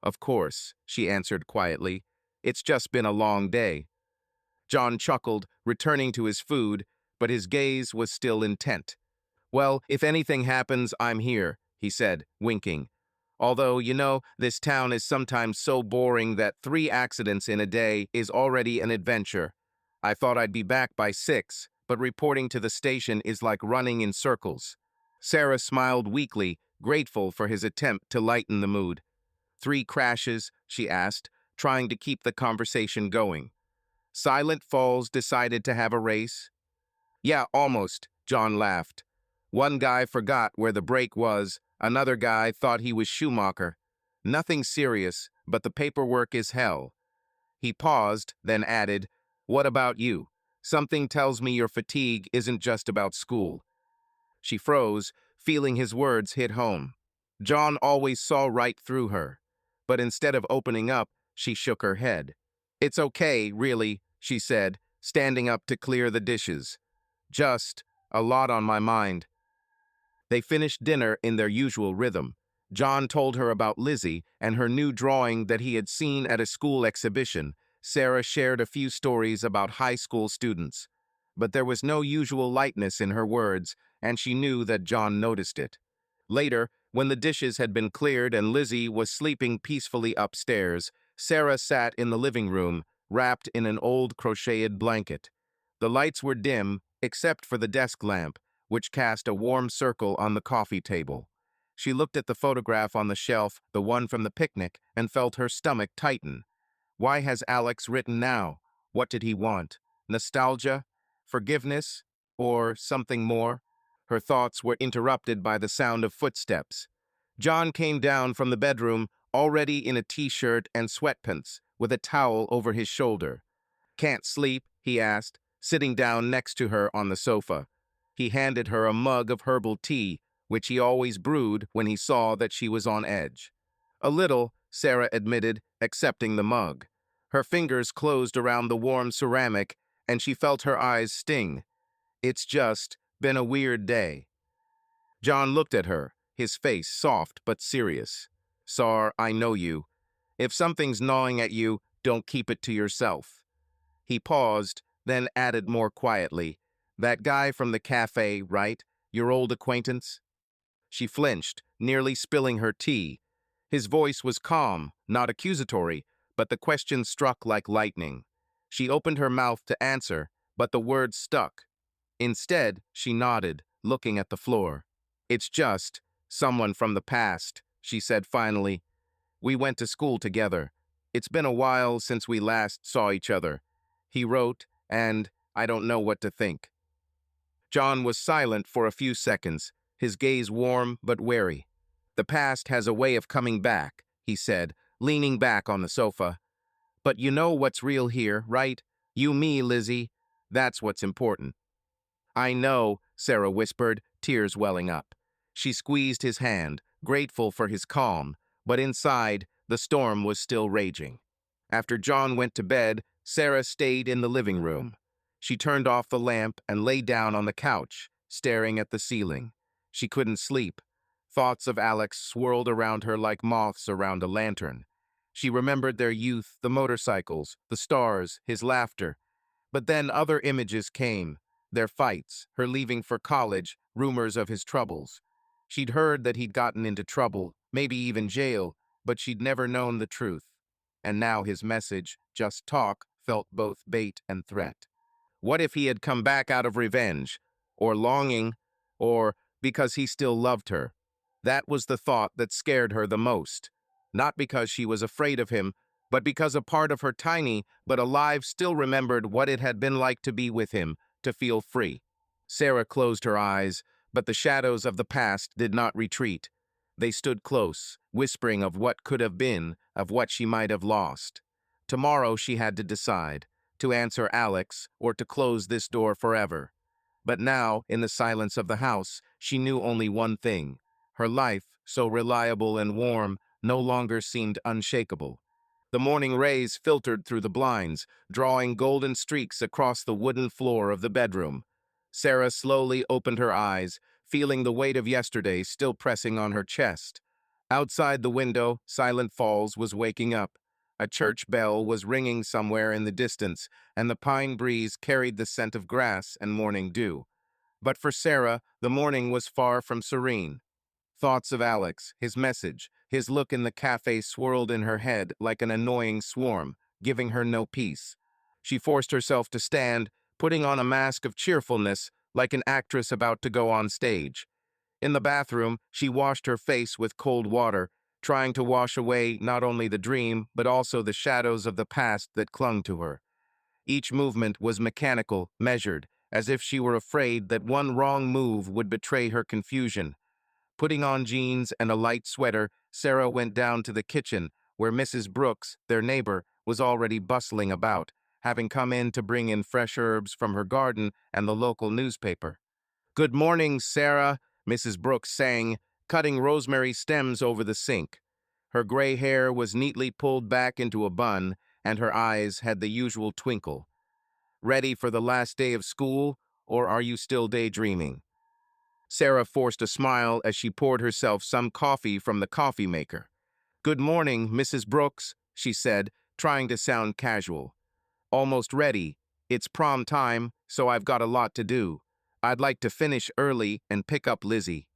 "Of course," she answered quietly. "It's just been a long day." John chuckled, returning to his food, but his gaze was still intent. "Well, if anything happens, I'm here," he said, winking. "Although, you know, this town is sometimes so boring that 3 accidents in a day is already an adventure. I thought I'd be back by 6, but reporting to the station is like running in circles." Sarah smiled weakly, grateful for his attempt to lighten the mood. "3 crashes?" she asked, trying to keep the conversation going. Silent Falls decided to have a race? "Yeah, almost," John laughed. "One guy forgot where the brake was, another guy thought he was Schumacher. Nothing serious, but the paperwork is hell." He paused, then added, "What about you? Something tells me your fatigue isn't just about school." She froze, feeling his words hit home. John always saw right through her. But instead of opening up, she shook her head. "It's okay, really," she said, standing up to clear the dishes. "Just a lot on my mind." They finished dinner in their usual rhythm. John told her about Lizzie and her new drawing that he had seen at a school exhibition. Sarah shared a few stories about high school students. But there was no usual lightness in her words, and she knew that John noticed it. Later, when the dishes had been cleared and Lizzie was sleeping peacefully upstairs, Sarah sat in the living room, wrapped in an old crocheted blanket. The lights were dim, except for the desk lamp, which cast a warm circle on the coffee table. She looked at the photograph on the shelf, the one from the picnic, and felt her stomach tighten. Why has Alex written now? What did he want? Nostalgia? Forgiveness? Or something more? Her thoughts were interrupted by the sound of footsteps. John came down from the bedroom, already in a t-shirt and sweatpants, with a towel over his shoulder. "Can't sleep?" he asked, sitting down next to her on the sofa. He handed her a mug of herbal tea, which he always brewed when he saw that she was on edge. "A little," Sarah admitted, accepting the mug. Her fingers closed around the warm ceramic, and she felt her eyes sting. "It's just been a weird day." John looked at her, his face soft but serious. "Sar, I know you. If something's gnawing at you, don't keep it to yourself." He paused, then added more quietly, "That guy from the cafe, right? Your old acquaintance?" She flinched, nearly spilling her tea. His voice was calm, not accusatory, but the question struck like lightning. She opened her mouth to answer, but the words stuck. Instead, she nodded, looking at the floor. "It's just someone from the past," she said finally. "We went to school together. It's been a while since we last saw each other. He wrote, and I don't know what to think." John was silent for a few seconds, his gaze warm but wary. "The past has a way of coming back," he said, leaning back on the sofa. "But you know what's real here, right? You, me, Lizzie. That's what's important." "I know," Sarah whispered, tears welling up. She squeezed his hand, grateful for his calm, but inside, the storm was still raging. After John went to bed, Sarah stayed in the living room. She turned off the lamp and lay down on the couch, staring at the ceiling. She couldn't sleep. Thoughts of Alex swirled around her like moths around a lantern. She remembered their youth, the motorcycles, the stars, his laughter. But then other images came, their fights, her leaving for college, rumors of his troubles. She'd heard that he'd gotten into trouble, maybe even jail, but she'd never known the truth. And now his message, just talk, felt both bait and threat. What if he had come back out of revenge, or longing, or because he still loved her? That was the thought that scared her the most. Not because she was afraid of him, but because a part of her tiny but alive still remembered what it had been like to be with him, to feel free. Sarah closed her eyes, but the shadows of the past did not retreat. They stood close, whispering of what could have been, of what she might have lost. Tomorrow she had to decide, to answer Alex or to close this door forever. But now, in the silence of the house, she knew only one thing. Her life, so reliable and warm, no longer seemed unshakable. The morning rays filtered through the blinds, drawing golden streaks across the wooden floor of the bedroom. Sarah slowly opened her eyes, feeling the weight of yesterday still pressing on her chest. Outside the window, Silent Falls was waking up. A church bell was ringing somewhere in the distance, and the pine breeze carried the scent of grass and morning dew. But for Sarah, the morning was far from serene. Thoughts of Alex, his message, his look in the cafe swirled in her head like an annoying swarm, giving her no peace. She forced herself to stand, putting on a mask of cheerfulness like an actress about to go on stage. In the bathroom, she washed her face with cold water, trying to wash away not only the dream, but also the shadows of the past that clung to her. Each movement was mechanical, measured, as if she were afraid that one wrong move would betray her confusion. Putting on jeans and a light sweater, Sarah went down to the kitchen, where Mrs. Brooks, their neighbor, was already bustling about, having come in to bring in fresh herbs from her garden and the local newspaper. "Good morning, Sarah," Mrs. Brooks sang, cutting rosemary stems over the sink. Her gray hair was neatly pulled back into a bun, and her eyes had the usual twinkle. "Ready for the last day of school, or are you still daydreaming?" Sarah forced a smile as she poured herself some coffee from the coffee maker. "Good morning, Mrs. Brooks," she said, trying to sound casual. "Almost ready. It's prom time, so I've got a lot to do. I'd like to finish early and pick up Lizzie."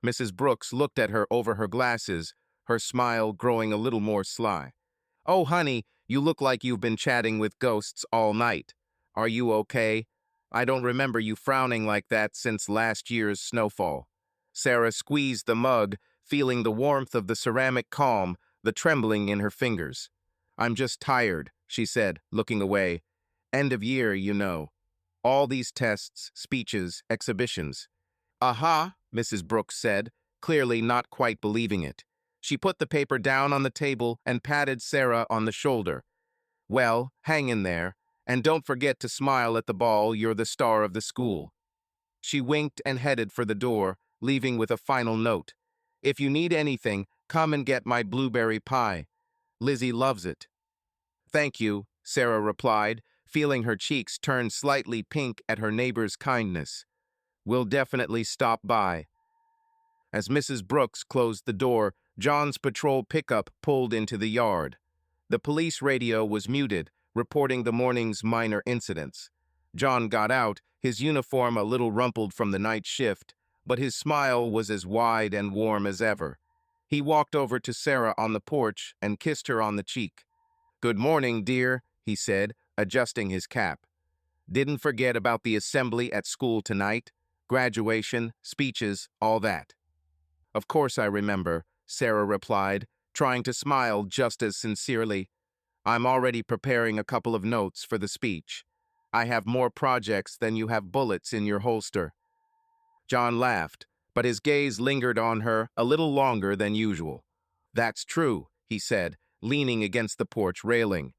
Mrs. Brooks looked at her over her glasses, her smile growing a little more sly. "Oh, honey, you look like you've been chatting with ghosts all night. Are you okay? I don't remember you frowning like that since last year's snowfall." Sarah squeezed the mug, feeling the warmth of the ceramic calm, the trembling in her fingers. "I'm just tired," she said, looking away. "End of year, you know." All these tests, speeches, exhibitions. Aha, Mrs. Brooks said, clearly not quite believing it. She put the paper down on the table and patted Sarah on the shoulder. Well, hang in there, and don't forget to smile at the ball. You're the star of the school. She winked and headed for the door, leaving with a final note. If you need anything, come and get my blueberry pie. Lizzie loves it. Thank you, Sarah replied, feeling her cheeks turn slightly pink at her neighbor's kindness. We'll definitely stop by. As Mrs. Brooks closed the door, John's patrol pickup pulled into the yard. The police radio was muted, reporting the morning's minor incidents. John got out, his uniform a little rumpled from the night shift, but his smile was as wide and warm as ever. He walked over to Sarah on the porch and kissed her on the cheek. "Good morning, dear," he said, adjusting his cap. "Didn't forget about the assembly at school tonight? Graduation, speeches, all that." "Of course I remember," Sarah replied, trying to smile just as sincerely. "I'm already preparing a couple of notes for the speech. I have more projects than you have bullets in your holster." John laughed, but his gaze lingered on her a little longer than usual. "That's true," he said, leaning against the porch railing.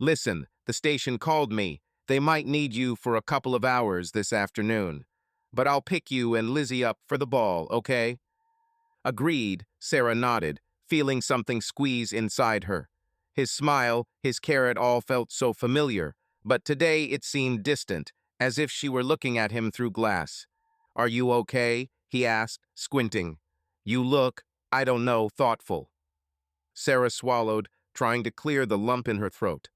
"Listen, the station called me. They might need you for a couple of hours this afternoon. But I'll pick you and Lizzie up for the ball, okay?" Agreed, Sarah nodded, feeling something squeeze inside her. His smile, his care, it all felt so familiar, but today it seemed distant, as if she were looking at him through glass. "Are you okay?" he asked, squinting. "You look, I don't know, thoughtful." Sarah swallowed, trying to clear the lump in her throat.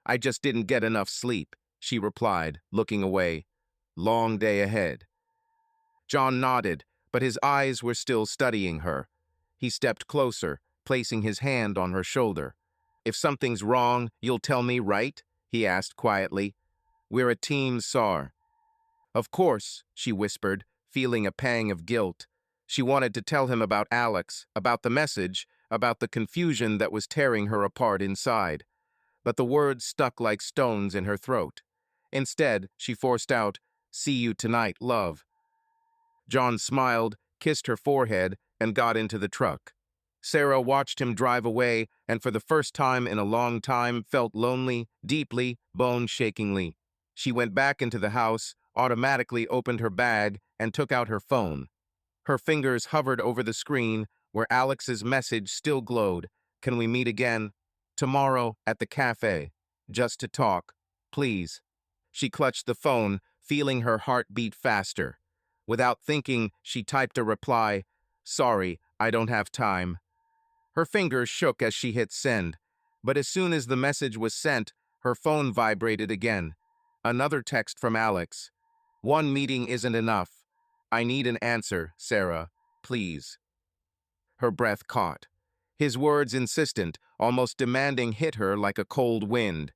"I just didn't get enough sleep," she replied, looking away. "Long day ahead." John nodded, but his eyes were still studying her. He stepped closer, placing his hand on her shoulder. "If something's wrong, you'll tell me, right?" he asked quietly. "We're a team, Sar." "Of course," she whispered, feeling a pang of guilt. She wanted to tell him about Alex, about the message, about the confusion that was tearing her apart inside. But the words stuck like stones in her throat. Instead, she forced out, "See you tonight, love." John smiled, kissed her forehead, and got into the truck. Sarah watched him drive away, and for the first time in a long time felt lonely, deeply, bone-shakingly. She went back into the house, automatically opened her bag, and took out her phone. Her fingers hovered over the screen, where Alex's message still glowed. "Can we meet again? Tomorrow, at the cafe. Just to talk. Please." She clutched the phone, feeling her heart beat faster. Without thinking, she typed a reply, "Sorry, I don't have time." Her fingers shook as she hit send, but as soon as the message was sent, her phone vibrated again. Another text from Alex. "One meeting isn't enough. I need an answer, Sarah. Please." Her breath caught. His words insistent, almost demanding, hit her like a cold wind.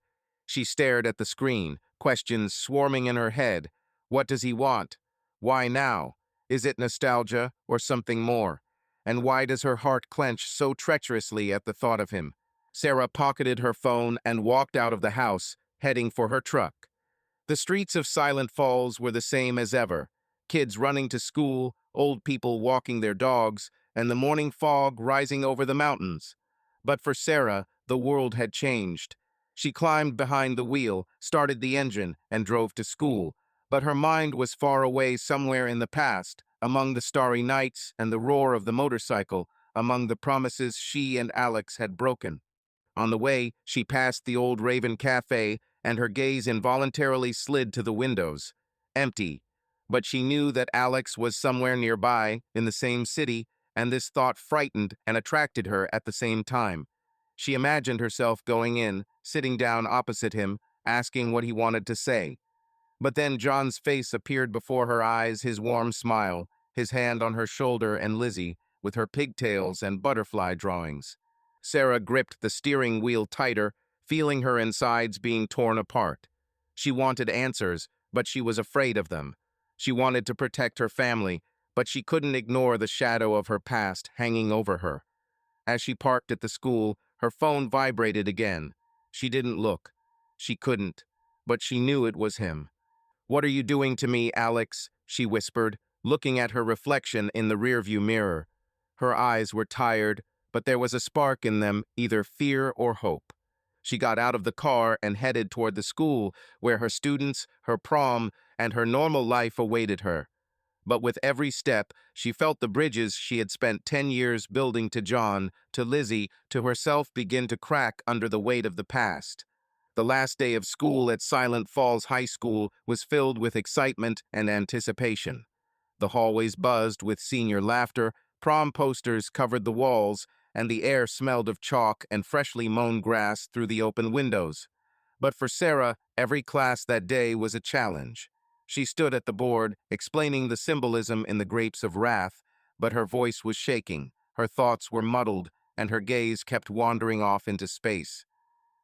She stared at the screen, questions swarming in her head. What does he want? Why now? Is it nostalgia or something more? And why does her heart clench so treacherously at the thought of him? Sarah pocketed her phone and walked out of the house, heading for her truck. The streets of Silent Falls were the same as ever. Kids running to school, old people walking their dogs, and the morning fog rising over the mountains. But for Sarah, the world had changed. She climbed behind the wheel, started the engine, and drove to school. But her mind was far away somewhere in the past, among the starry nights and the roar of the motorcycle, among the promises she and Alex had broken. On the way, she passed the old Raven Cafe, and her gaze involuntarily slid to the windows. Empty. But she knew that Alex was somewhere nearby, in the same city, and this thought frightened and attracted her at the same time. She imagined herself going in, sitting down opposite him, asking what he wanted to say. But then John's face appeared before her eyes, his warm smile, his hand on her shoulder, and Lizzie, with her pigtails and butterfly drawings. Sarah gripped the steering wheel tighter, feeling her insides being torn apart. She wanted answers, but she was afraid of them. She wanted to protect her family, but she couldn't ignore the shadow of her past hanging over her. As she parked at the school, her phone vibrated again. She didn't look. She couldn't, but she knew it was him. "What are you doing to me, Alex?" she whispered, looking at her reflection in the rearview mirror. Her eyes were tired, but there was a spark in them, either fear or hope. She got out of the car and headed toward the school, where her students, her prom, and her normal life awaited her. But with every step, she felt the bridges she had spent 10 years building to John, to Lizzie, to herself begin to crack under the weight of the past. The last day of school at Silent Falls High School was filled with excitement and anticipation. The hallways buzzed with senior laughter, prom posters covered the walls, and the air smelled of chalk and freshly mown grass through the open windows. But for Sarah, every class that day was a challenge. She stood at the board, explaining the symbolism in the grapes of wrath, but her voice was shaking, her thoughts were muddled, and her gaze kept wandering off into space.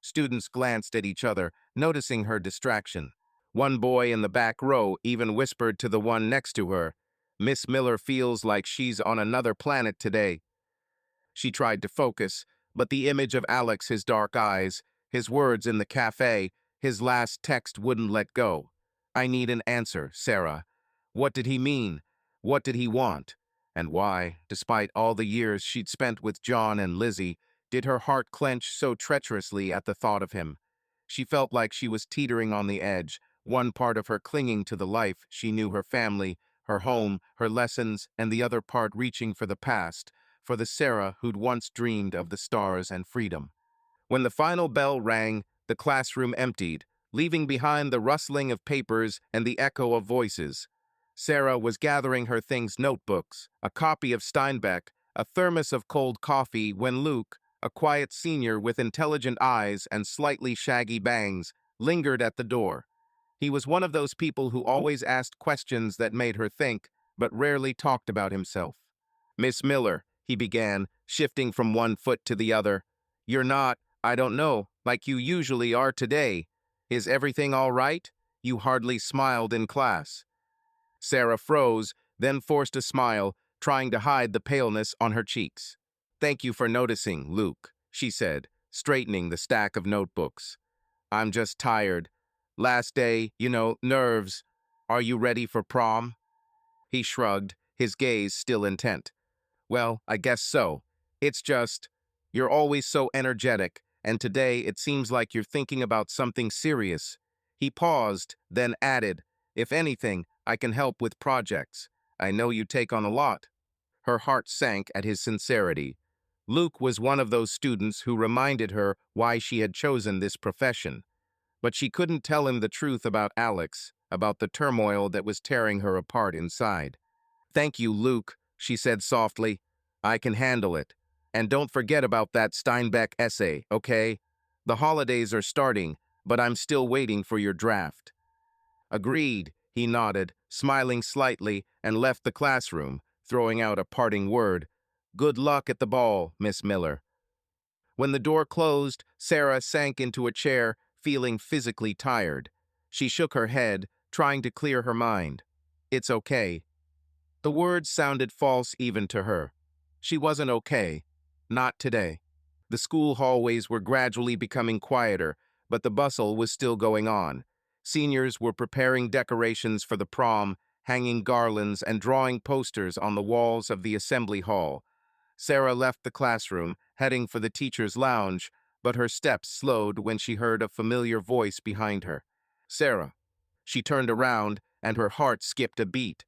Students glanced at each other, noticing her distraction. One boy in the back row even whispered to the one next to her, "Miss Miller feels like she's on another planet today." She tried to focus, but the image of Alex, his dark eyes, his words in the cafe, his last text wouldn't let go. "I need an answer, Sarah. What did he mean? What did he want? And why, despite all the years she'd spent with John and Lizzie, did her heart clench so treacherously at the thought of him? She felt like she was teetering on the edge, one part of her clinging to the life she knew, her family, her home, her lessons, and the other part reaching for the past, for the Sarah who'd once dreamed of the stars and freedom. When the final bell rang, the classroom emptied, leaving behind the rustling of papers and the echo of voices. Sarah was gathering her things: notebooks, a copy of Steinbeck, a thermos of cold coffee, when Luke, a quiet senior with intelligent eyes and slightly shaggy bangs, lingered at the door. He was one of those people who always asked questions that made her think, but rarely talked about himself. "Miss Miller," he began, shifting from one foot to the other, "you're not, I don't know, like you usually are today. Is everything all right? You hardly smiled in class." Sarah froze, then forced a smile, trying to hide the paleness on her cheeks. "Thank you for noticing, Luke," she said, straightening the stack of notebooks. "I'm just tired. Last day, nerves. Are you ready for prom?" He shrugged, his gaze still intent. "Well, I guess so. It's just, you're always so energetic, and today it seems like you're thinking about something serious." He paused, then added, "If anything, I can help with projects. I know you take on a lot." Her heart sank at his sincerity. Luke was one of those students who reminded her why she had chosen this profession. But she couldn't tell him the truth about Alex, about the turmoil that was tearing her apart inside. "Thank you, Luke," she said softly. "I can handle it. And don't forget about that Steinbeck essay, okay? The holidays are starting, but I'm still waiting for your draft." "Agreed," he nodded, smiling slightly, and left the classroom, throwing out a parting word. "Good luck at the ball, Miss Miller." When the door closed, Sarah sank into a chair, feeling physically tired. She shook her head, trying to clear her mind. "It's okay." The words sounded false even to her. She wasn't okay. Not today. The school hallways were gradually becoming quieter, but the bustle was still going on. Seniors were preparing decorations for the prom, hanging garlands and drawing posters on the walls of the assembly hall. Sarah left the classroom, heading for the teacher's lounge, but her steps slowed when she heard a familiar voice behind her. "Sarah." She turned around, and her heart skipped a beat.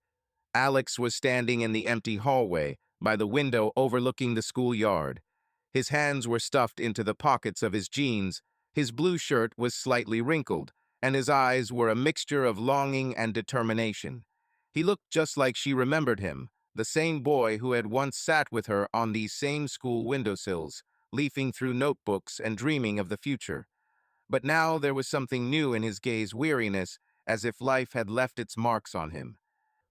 Alex was standing in the empty hallway, by the window overlooking the schoolyard. His hands were stuffed into the pockets of his jeans, his blue shirt was slightly wrinkled, and his eyes were a mixture of longing and determination. He looked just like she remembered him, the same boy who had once sat with her on these same school windowsills, leafing through notebooks and dreaming of the future. But now there was something new in his gaze: weariness, as if life had left its marks on him.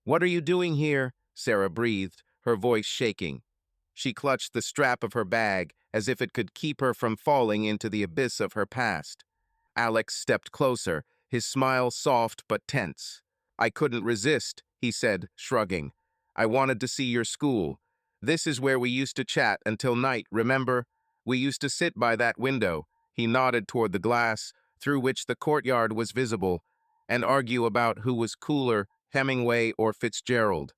"What are you doing here?" Sarah breathed, her voice shaking. She clutched the strap of her bag as if it could keep her from falling into the abyss of her past. Alex stepped closer, his smile soft but tense. "I couldn't resist," he said, shrugging. "I wanted to see your school. This is where we used to chat until night, remember? We used to sit by that window." He nodded toward the glass, through which the courtyard was visible. and argue about who was cooler, Hemingway or Fitzgerald.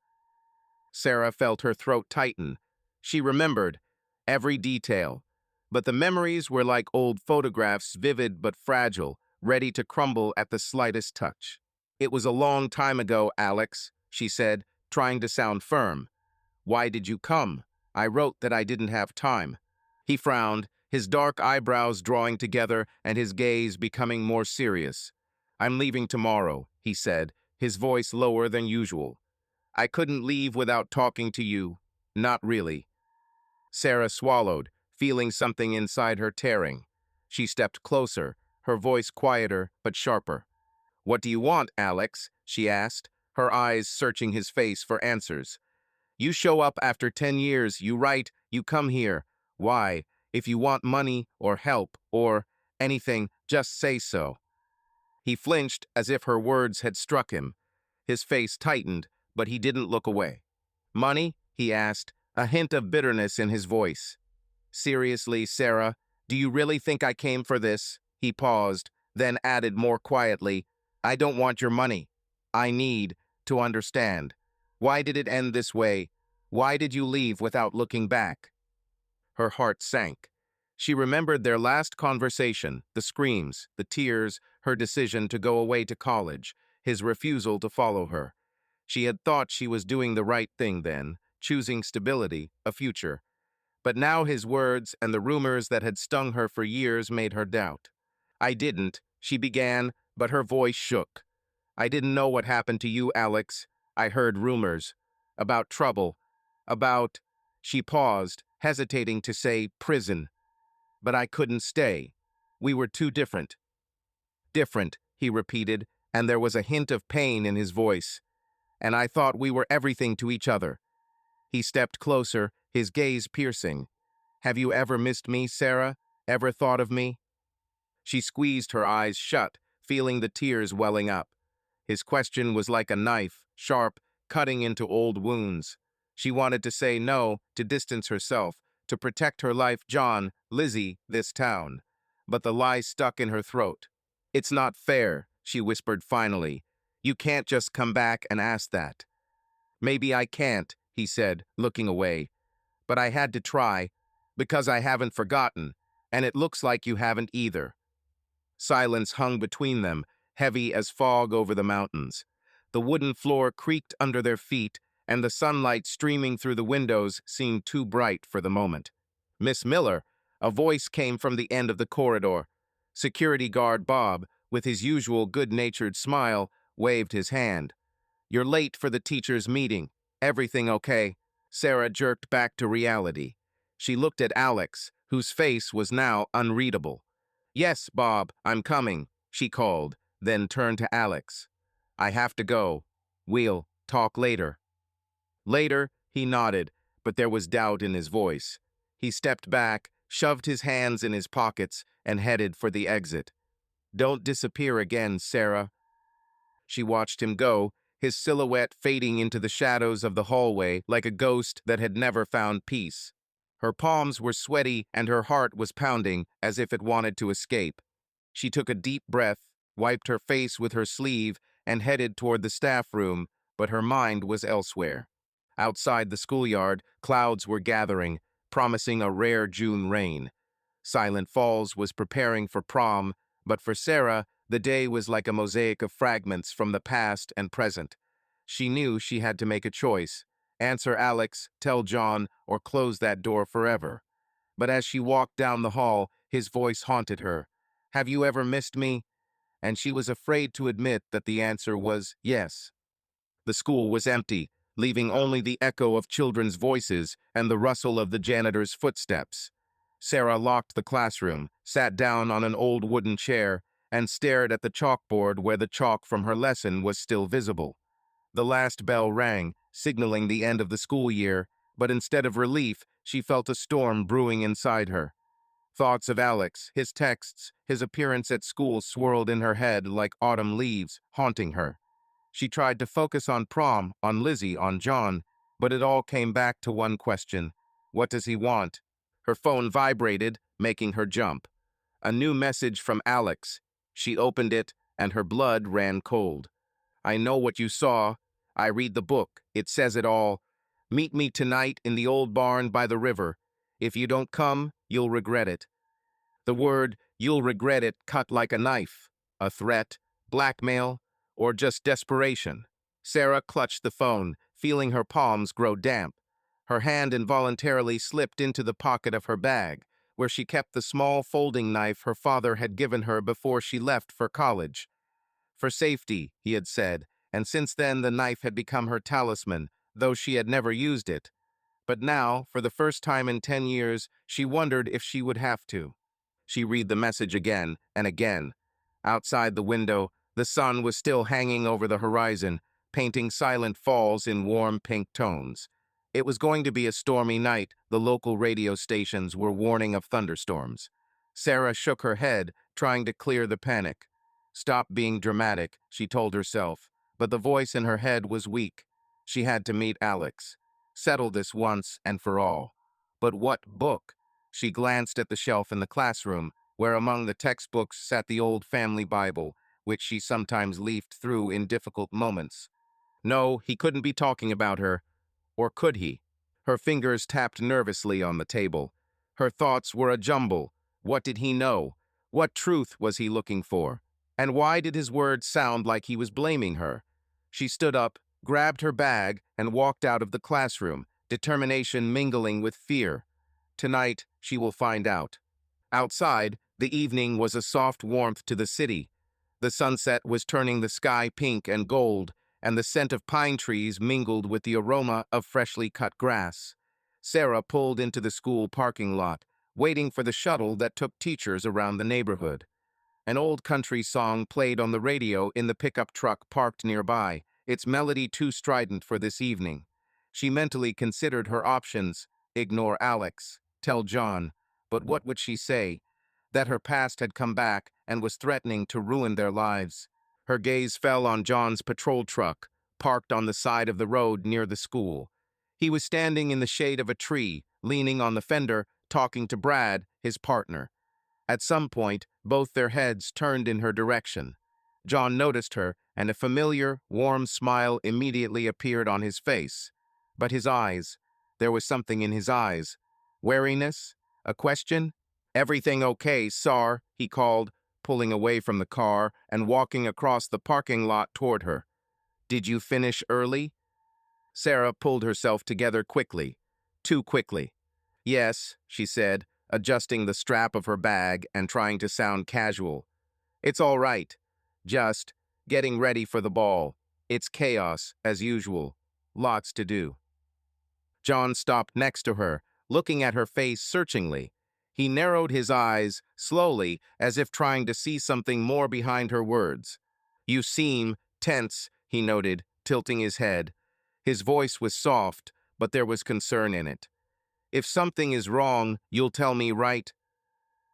Sarah felt her throat tighten. She remembered every detail, but the memories were like old photographs, vivid but fragile, ready to crumble at the slightest touch. "It was a long time ago, Alex," she said, trying to sound firm. "Why did you come? I wrote that I didn't have time." He frowned, his dark eyebrows drawing together and his gaze becoming more serious. "I'm leaving tomorrow," he said, his voice lower than usual. "I couldn't leave without talking to you. Not really." Sarah swallowed, feeling something inside her tearing. She stepped closer, her voice quieter but sharper. "What do you want, Alex?" she asked, her eyes searching his face for answers. "You show up after 10 years, you write, you come here. Why? If you want money or help or anything, just say so." He flinched as if her words had struck him. His face tightened, but he didn't look away. "Money?" he asked, a hint of bitterness in his voice. "Seriously, Sarah, do you really think I came for this?" He paused, then added more quietly, "I don't want your money. I need to understand. Why did it end this way? Why did you leave without looking back?" Her heart sank. She remembered their last conversation, the screams, the tears, her decision to go away to college, his refusal to follow her. She had thought she was doing the right thing then, choosing stability, a future. But now his words and the rumors that had stung her for years made her doubt. "I didn't," she began, but her voice shook. "I didn't know what happened to you, Alex. I heard rumors. About trouble. About—" She paused, hesitating to say prison. "But I couldn't stay. We were too different." "Different," he repeated, and there was a hint of pain in his voice. "And I thought we were everything to each other." He stepped closer, his gaze piercing. "Have you ever missed me, Sarah? Ever thought of me?" She squeezed her eyes shut, feeling the tears welling up. His question was like a knife, sharp, cutting into old wounds. She wanted to say no, to distance herself, to protect her life, John, Lizzie, this town. But the lie stuck in her throat. "It's not fair," she whispered finally. "You can't just come back and ask that." "Maybe I can't," he said, looking away. "But I had to try, because I haven't forgotten, and it looks like you haven't either." Silence hung between them, heavy as fog over the mountains. The wooden floor creaked under their feet, and the sunlight streaming through the windows seemed too bright for the moment. "Miss Miller," a voice came from the end of the corridor. Security guard Bob, with his usual good-natured smile, waved his hand. "You're late for the teachers' meeting. Everything okay?" Sarah jerked back to reality. She looked at Alex, whose face was now unreadable. "Yes, Bob, I'm coming," she called, then turned to Alex. "I have to go. We'll talk later." "Later," he nodded, but there was doubt in his voice. He stepped back, shoved his hands in his pockets, and headed for the exit. "Don't disappear again, Sarah." She watched him go, his silhouette fading into the shadows of the hallway like a ghost that had never found peace. Her palms were sweaty and her heart was pounding as if it wanted to escape. She took a deep breath, wiped her face with her sleeve, and headed toward the staff room, but her mind was elsewhere. Outside the schoolyard, clouds were gathering, promising a rare June rain. Silent Falls was preparing for prom, but for Sarah, the day was like a mosaic of fragments from the past and present. She knew she had to make a choice: answer Alex, tell John, or close that door forever. But as she walked down the hall, his voice haunted her. "Have you ever missed me?" And she was afraid to admit that the answer was yes. The school was empty, leaving only the echo of children's voices and the rustle of the janitor's footsteps. Sarah locked the classroom, sat down on an old wooden chair, and stared at the chalkboard where the chalk from her lesson was still visible. The last bell rang, signaling the end of the school year, but instead of relief, she felt a storm brewing inside her. Thoughts of Alex, his texts, his appearance at school swirled in her head like autumn leaves, haunting her. She tried to focus on prom, on Lizzie, on John, but it all came back to one question: what does he want? Her phone vibrated, making her jump. A new message from Alex. She opened it, and her blood ran cold. I know what you saw. I read the book. It says it all. Meet me tonight in the old barn by the river. If you don't come, you'll regret it. The word, you'll regret it, cut like a knife. A threat, blackmail, or just desperation. Sarah clutched the phone, feeling her palms grow damp. Her hand involuntarily slipped into the pocket of her bag, where she kept the small folding knife her father had given her before she left for college. For safety, he had said, and since then the knife had become her talisman, though she had never used it. But now, for the first time in 10 years, she wondered if she would have to. She read the message again and again. Outside the window, the sun was still hanging over the horizon, painting silent falls in warm pink tones. It was going to be a stormy night. The local radio stations were warning of thunderstorms. Sarah shook her head, trying to clear the panic. Stop being dramatic, she told herself, but the voice in her head was weak. She had to meet Alex. Settle this once and for all. But what book? She glanced at the shelf in the classroom, where among the textbooks sat the old family Bible, which she sometimes leafed through in difficult moments. No, he couldn't be talking about her. Or could he? Her fingers tapped nervously on the table. Her thoughts were a jumble. What did he know? What truth was he looking for? And why did his words sound like he was blaming her? She stood up, grabbed her bag, and walked out of the classroom, determination mingling with fear. Tonight, she will find out. Outside, the evening was a soft warmth to the city. The sunset was turning the sky pink and gold, and the scent of pine trees mingled with the aroma of freshly cut grass. Sarah pulled into the school parking lot, waiting for the shuttle that took teachers around the neighborhood. An old country song played on the radio in the pickup truck parked nearby, its melody too strident for this evening. She mentally considered her options: ignore Alex, tell John, but what would she say? That her past had come back and was threatening to ruin their lives. Her gaze fell on John's patrol truck, parked on the side of the road near the school. He was standing in the shade of a tree, leaning on the fender, talking to Brad, his partner. At some point, both their heads turned in her direction. John noticed her, and a familiar, warm smile immediately appeared on his face. But his eyes, there was something in his eyes. Wariness? A question? "Everything okay, Sar?" he called, pulling away from the car and walking across the parking lot toward her. "Did you finish early?" Sarah pulled herself together quickly. Too quickly. "Yes," she said, adjusting the strap of her bag and trying to sound casual. "It's all right. Just getting ready for the ball. It's chaos, as usual. Lots to do." John stopped next to her, looking at her face searchingly. He narrowed his eyes, slowly, as if trying to see something more behind her words. "You seem tense," he noted, tilting his head. His voice was soft, but there was concern in it. "If something is wrong, you'll tell me, right?"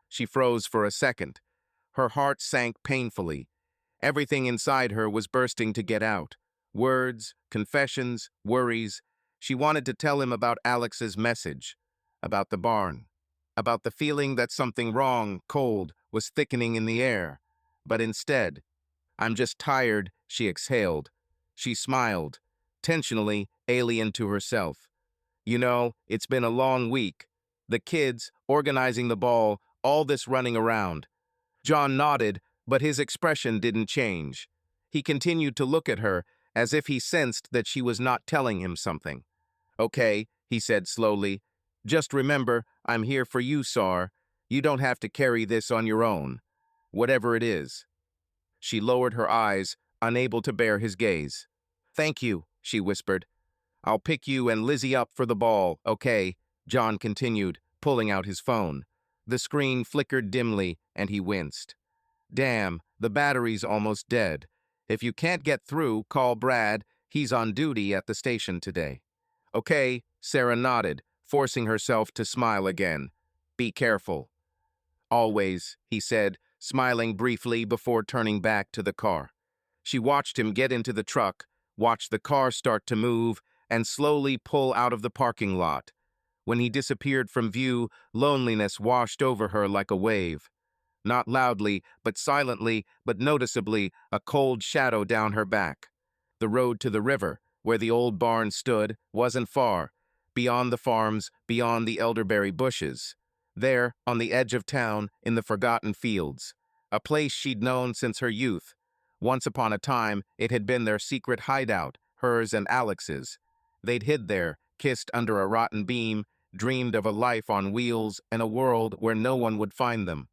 She froze for a second. Her heart sank painfully. Everything inside her was bursting to get out. Words, confessions, worries. She wanted to tell him about Alex's message, about the barn, about the feeling that something wrong, cold, was thickening in the air. But instead, "I'm just tired," she exhaled. She smiled, tensionally alien to herself. "You know, it's been a long week. The kids, organizing the ball, all this running around." John nodded, but his expression didn't change. He continued to look at her, as if he sensed that she was not telling him something. "Okay," he said slowly. "Just remember, I'm here for you, Sar. You don't have to carry this on your own. Whatever it is." She lowered her eyes, unable to bear his gaze. "Thank you," she whispered. "I'll pick you and Lizzie up for the ball, okay?" John continued, pulling out his phone. The screen flickered dimly, and he winced. "Damn, the battery's almost dead. If you can't get through, call Brad. He's on duty at the station today." "Okay," Sarah nodded, forcing herself to smile again. "Be careful." "Always," he said, smiling briefly before turning back to the car. She watched him get into the truck, watched the car start to move, and slowly pull out of the parking lot. When he disappeared from view, loneliness washed over her like a wave. Not loudly, but silently, but noticeably, a cold shadow down her back. The road to the river, where the old barn stood, wasn't far. Beyond the farms, beyond the elderberry bushes. There, on the edge of town, in the forgotten fields. A place she'd known since her youth. Once upon a time, it had been their secret hideout, hers and Alex's. They'd hid there, kissed under a rotten beam, dreamed of a life on wheels and a world where no one would find them.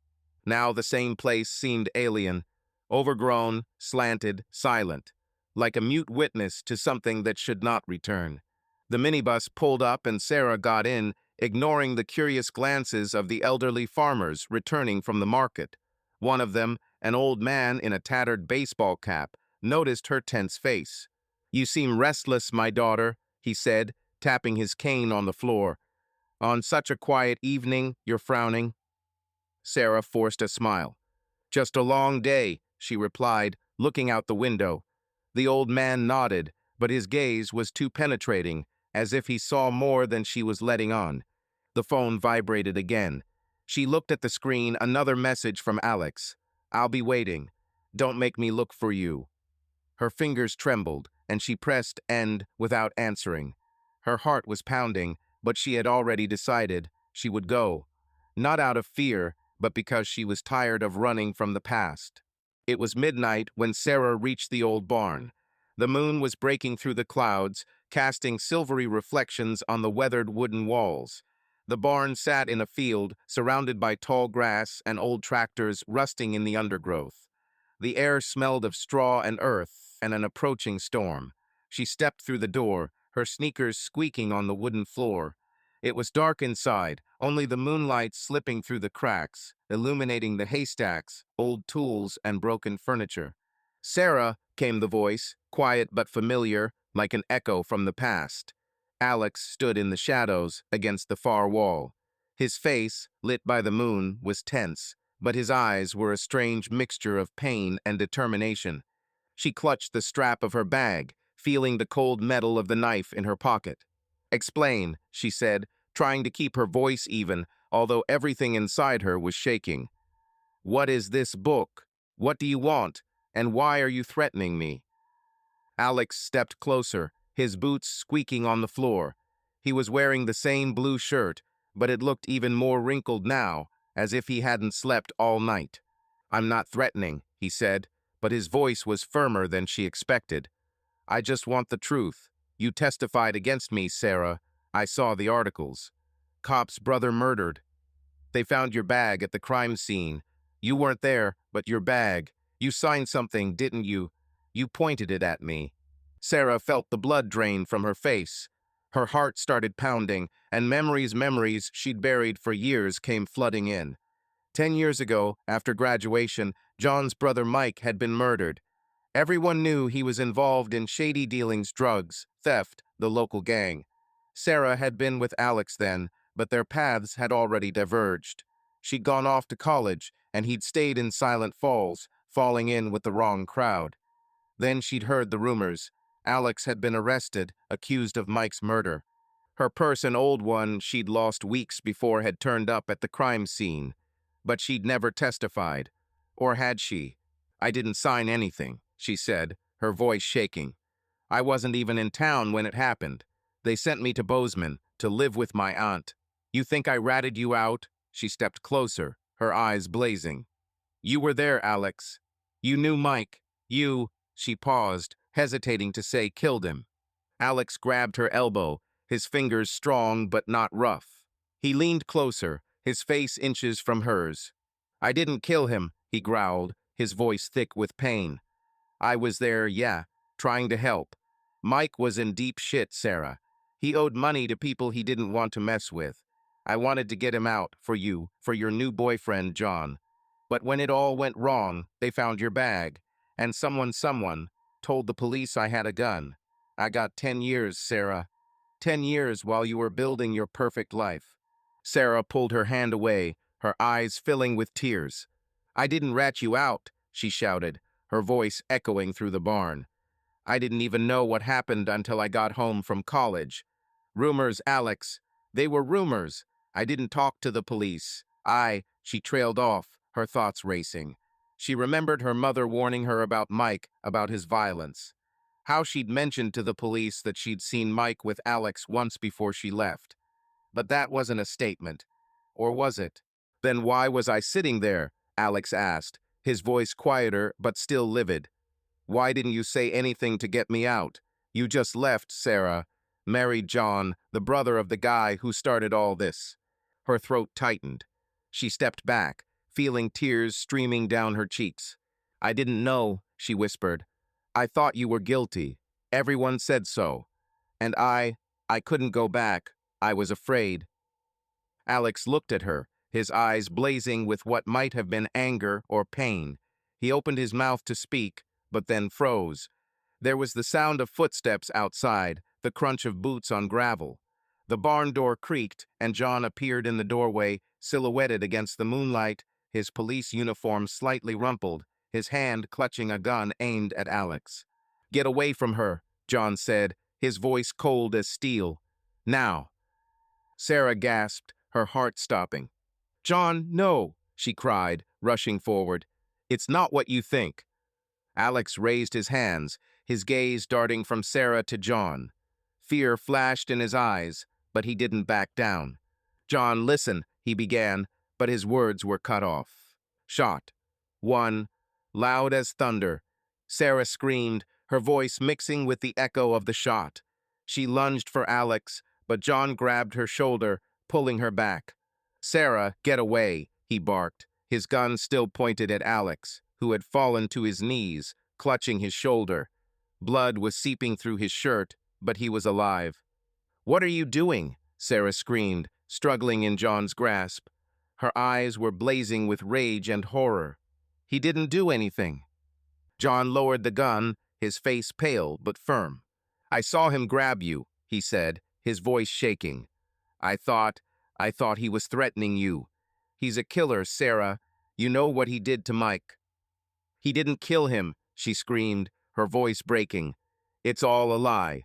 Now the same place seemed alien, overgrown, slanted, silent, like a mute witness to something that should not return. The minibus pulled up and Sarah got in, ignoring the curious glances of the elderly farmers returning from the market. One of them, an old man in a tattered baseball cap, noticed her tense face. "You seem restless, my daughter," he said, tapping his cane on the floor. "On such a quiet evening, you're frowning." Sarah forced a smile. "Just a long day," she replied, looking out the window. The old man nodded, but his gaze was too penetrating, as if he saw more than she was letting on. The phone vibrated again. She looked at the screen, another message from Alex. "I'll be waiting. Don't make me look for you." Her fingers trembled, and she pressed end without answering. Her heart was pounding, but she had already decided she would go. Not out of fear, but because she was tired of running from the past. It was midnight when Sarah reached the old barn. The moon was breaking through the clouds, casting silvery reflections on the weathered wooden walls. The barn sat in a field, surrounded by tall grass and old tractors rusting in the undergrowth. The air smelled of straw and earth and an approaching storm. She stepped through the door, her sneakers squeaking on the wooden floor. It was dark inside, only the moonlight slipping through the cracks, illuminating the haystacks, old tools, and broken furniture. "Sarah," came the voice, quiet but familiar, like an echo from the past. Alex stood in the shadows against the far wall. His face, lit by the moon, was tense, but his eyes were a strange mixture of pain and determination. She clutched the strap of her bag, feeling the cold metal of the knife in her pocket. "Explain," she said, trying to keep her voice even, although everything inside her was shaking. "What is this book? What do you want? And why are you threatening me?" Alex stepped closer, his boots squeaking on the floor. He was wearing the same blue shirt, but it looked even more wrinkled now, as if he hadn't slept all night. "I'm not threatening," he said, but his voice was firmer than she expected. "I just want the truth. You testified against me, Sarah. I saw the articles. Cop's brother murdered. They found your bag at the crime scene. You weren't there, but your bag. You signed something, didn't you? You pointed it at me." Sarah felt the blood drain from her face. Her heart started pounding, and memories she'd buried for years came flooding in. 10 years ago, after graduation, John's brother Mike had been murdered. Everyone knew he was involved in shady dealings, drugs, theft, the local gang. Sarah had been with Alex then, but their paths had already diverged. She'd gone off to college, and he'd stayed in Silent Falls, falling in with the wrong crowd. Then she'd heard the rumors. Alex had been arrested, accused of Mike's murder. Her purse, an old one she'd lost weeks before, had turned up at the crime scene. But she'd never testified. Or had she? "I didn't sign anything," she said, her voice shaking. "I wasn't even in town when it happened. They sent me to Bozeman to live with my aunt. You think I ratted you out?" She stepped closer, her eyes blazing. "You were there, Alex. You knew Mike. You—" She paused, hesitating to say killed him. Alex grabbed her elbow, his fingers strong but not rough. He leaned closer, his face inches from hers. "I didn't kill him," he growled, his voice thick with pain. "I was there, yeah, trying to help. Mike was in deep shit, Sarah. He owed money to people he didn't want to mess with. I wanted to get him out, for you, for your new boyfriend, John. But when it all went wrong, they found your bag, and someone told the police I had a gun. I got 10 years, Sarah. 10 years while you were building your perfect life." Sarah pulled her hand away, her eyes filling with tears. "I didn't rat you out," she shouted, her voice echoing through the barn. "I didn't even know what happened until I got home from college. Rumors, Alex. They were rumors. I didn't talk to the police. She trailed off, her thoughts racing. She remembered her mother warning her about Mike, about his violence. How she'd mentioned to the police that she'd seen Mike with Alex once before she left. But that wasn't a statement. Or was it? Then why was I sitting there? Alex asked, his voice quieter but still livid. Why didn't you say anything to get me out? You just left, Sarah. Married John, the brother of the guy who started all this. Her throat tightened. She stepped back, feeling tears streaming down her cheeks. I didn't know, she whispered. I thought you were guilty. Everyone said so. And I couldn't go back. I was afraid. Alex looked at her, his eyes blazing with what might have been anger or pain. He opened his mouth to speak, but then froze. There was the sound of footsteps outside, the crunch of boots on gravel. The barn door creaked, and John appeared in the doorway, silhouetted against the moonlight, his police uniform slightly rumpled, his hand clutching a gun aimed at Alex. Get away from her, John said, his voice cold as steel. Now. Sarah gasped, her heart stopping. John, no, she cried, rushing forward. It's not what you think. Alex raised his hands, his gaze darting from Sarah to John. Fear flashed in his eyes, but he didn't back down. John, listen, he began, but his words were cut off. Shot. One. Loud as thunder. Sarah screamed, her voice mixing with the echo of the shot. She lunged for Alex, but John grabbed her shoulder, pulling her back. Sarah, get away, he barked, his gun still pointed at Alex, who had fallen to his knees, clutching his shoulder. Blood was seeping through his shirt, but he was alive. What are you doing? Sarah screamed, struggling in John's grasp. Her eyes were blazing with rage and horror. He didn't do anything. John lowered the gun, his face pale but firm. I saw him grab you, he said, his voice shaking. I thought he was threatening you. He's a killer, Sarah. You know what he did to Mike. He didn't kill him, she screamed, her voice breaking. It's all a lie.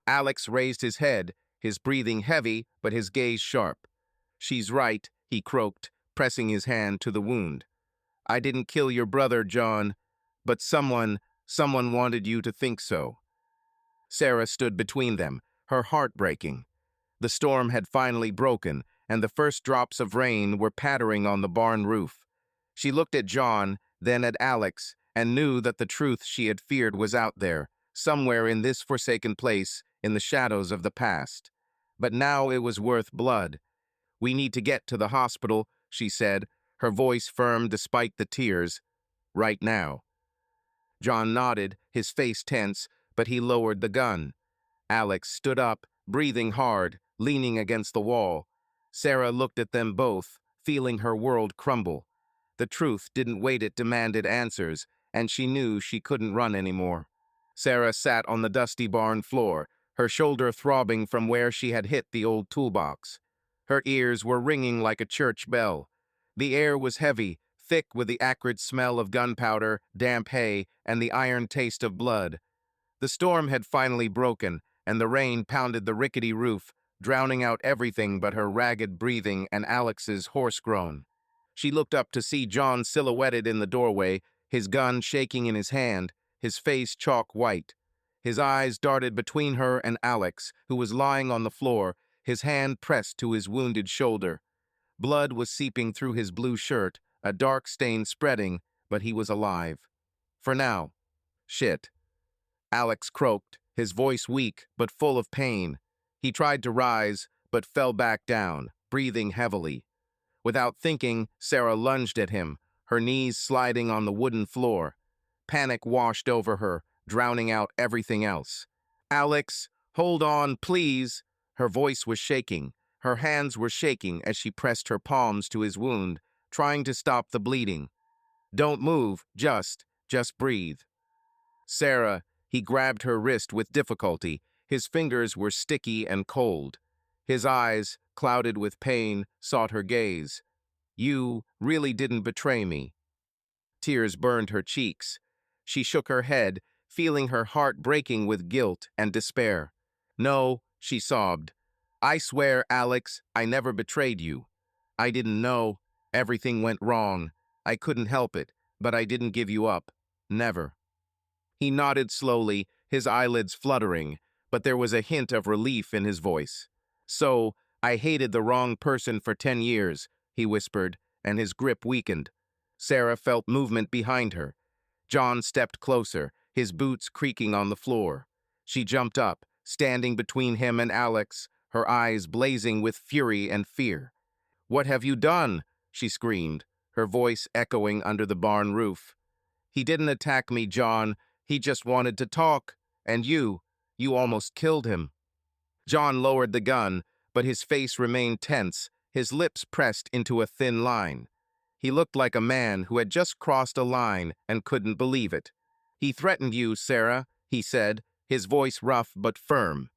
Alex raised his head, his breathing heavy, but his gaze sharp. She's right, he croaked, pressing his hand to the wound. I didn't kill your brother, John, but someone wanted you to think so. Sarah stood between them, her heart breaking. The storm had finally broken, and the first drops of rain were pattering on the barn roof. She looked at John, then at Alex, and knew that the truth she had feared was out there, somewhere in this forsaken place, in the shadows of the past. But now it was worth blood. We need to get to the hospital, she said, her voice firm despite the tears. Right now. John nodded, his face tense, but he lowered the gun. Alex stood up, breathing hard, leaning against the wall. Sarah looked at them both, feeling her world crumble. The truth didn't wait, it demanded answers, and she knew she couldn't run anymore. Sarah sat on the dusty barn floor, her shoulder throbbing from where she had hit the old toolbox. Her ears were ringing like a church bell. The air was heavy, thick with the acrid smell of gunpowder, damp hay, and the iron taste of blood. The storm had finally broken, and the rain pounded the rickety roof, drowning out everything but her ragged breathing and Alex's hoarse groan. She looked up to see John silhouetted in the doorway, his gun shaking in his hand, his face chalk white. His eyes darted between her and Alex, who was lying on the floor, his hand pressed to his wounded shoulder. Blood was seeping through his blue shirt, a dark stain spreading, but he was alive. For now. Shit. Alex croaked, his voice weak but full of pain. He tried to rise, but fell back down, breathing heavily. Without thinking, Sarah lunged at him, her knees sliding on the wooden floor. Panic washed over her, drowning out everything else. Alex, hold on, please. Her voice was shaking. Her hands were shaking as she pressed her palms to his wound, trying to stop the bleeding. Don't move, just breathe. Sarah, he grabbed her wrist with difficulty. His fingers were sticky and cold. His eyes, clouded with pain, sought her gaze. You really didn't betray me. Tears burned her cheeks. She shook her head, feeling her heart breaking with guilt and despair. No, she sobbed. I swear, Alex, I never betrayed you. I didn't know. Everything went wrong. I couldn't help it, but I didn't give you up. Never. He nodded slowly, his eyelids fluttering, but there was a hint of relief in his voice. So, I hated the wrong person for 10 years, he whispered, and his grip weakened. Sarah felt movement behind her. John stepped closer, his boots creaking on the floor. She jumped up, standing between him and Alex, her eyes blazing with fury and fear. "What have you done?" she screamed, her voice echoing under the barn roof. "He didn't attack me, John. He just wanted to talk. And you almost killed him." John lowered the gun, but his face remained tense, his lips pressed into a thin line. He looked like a man who had just crossed a line and couldn't believe it. "He threatened you, Sarah," he said, his voice rough but firm.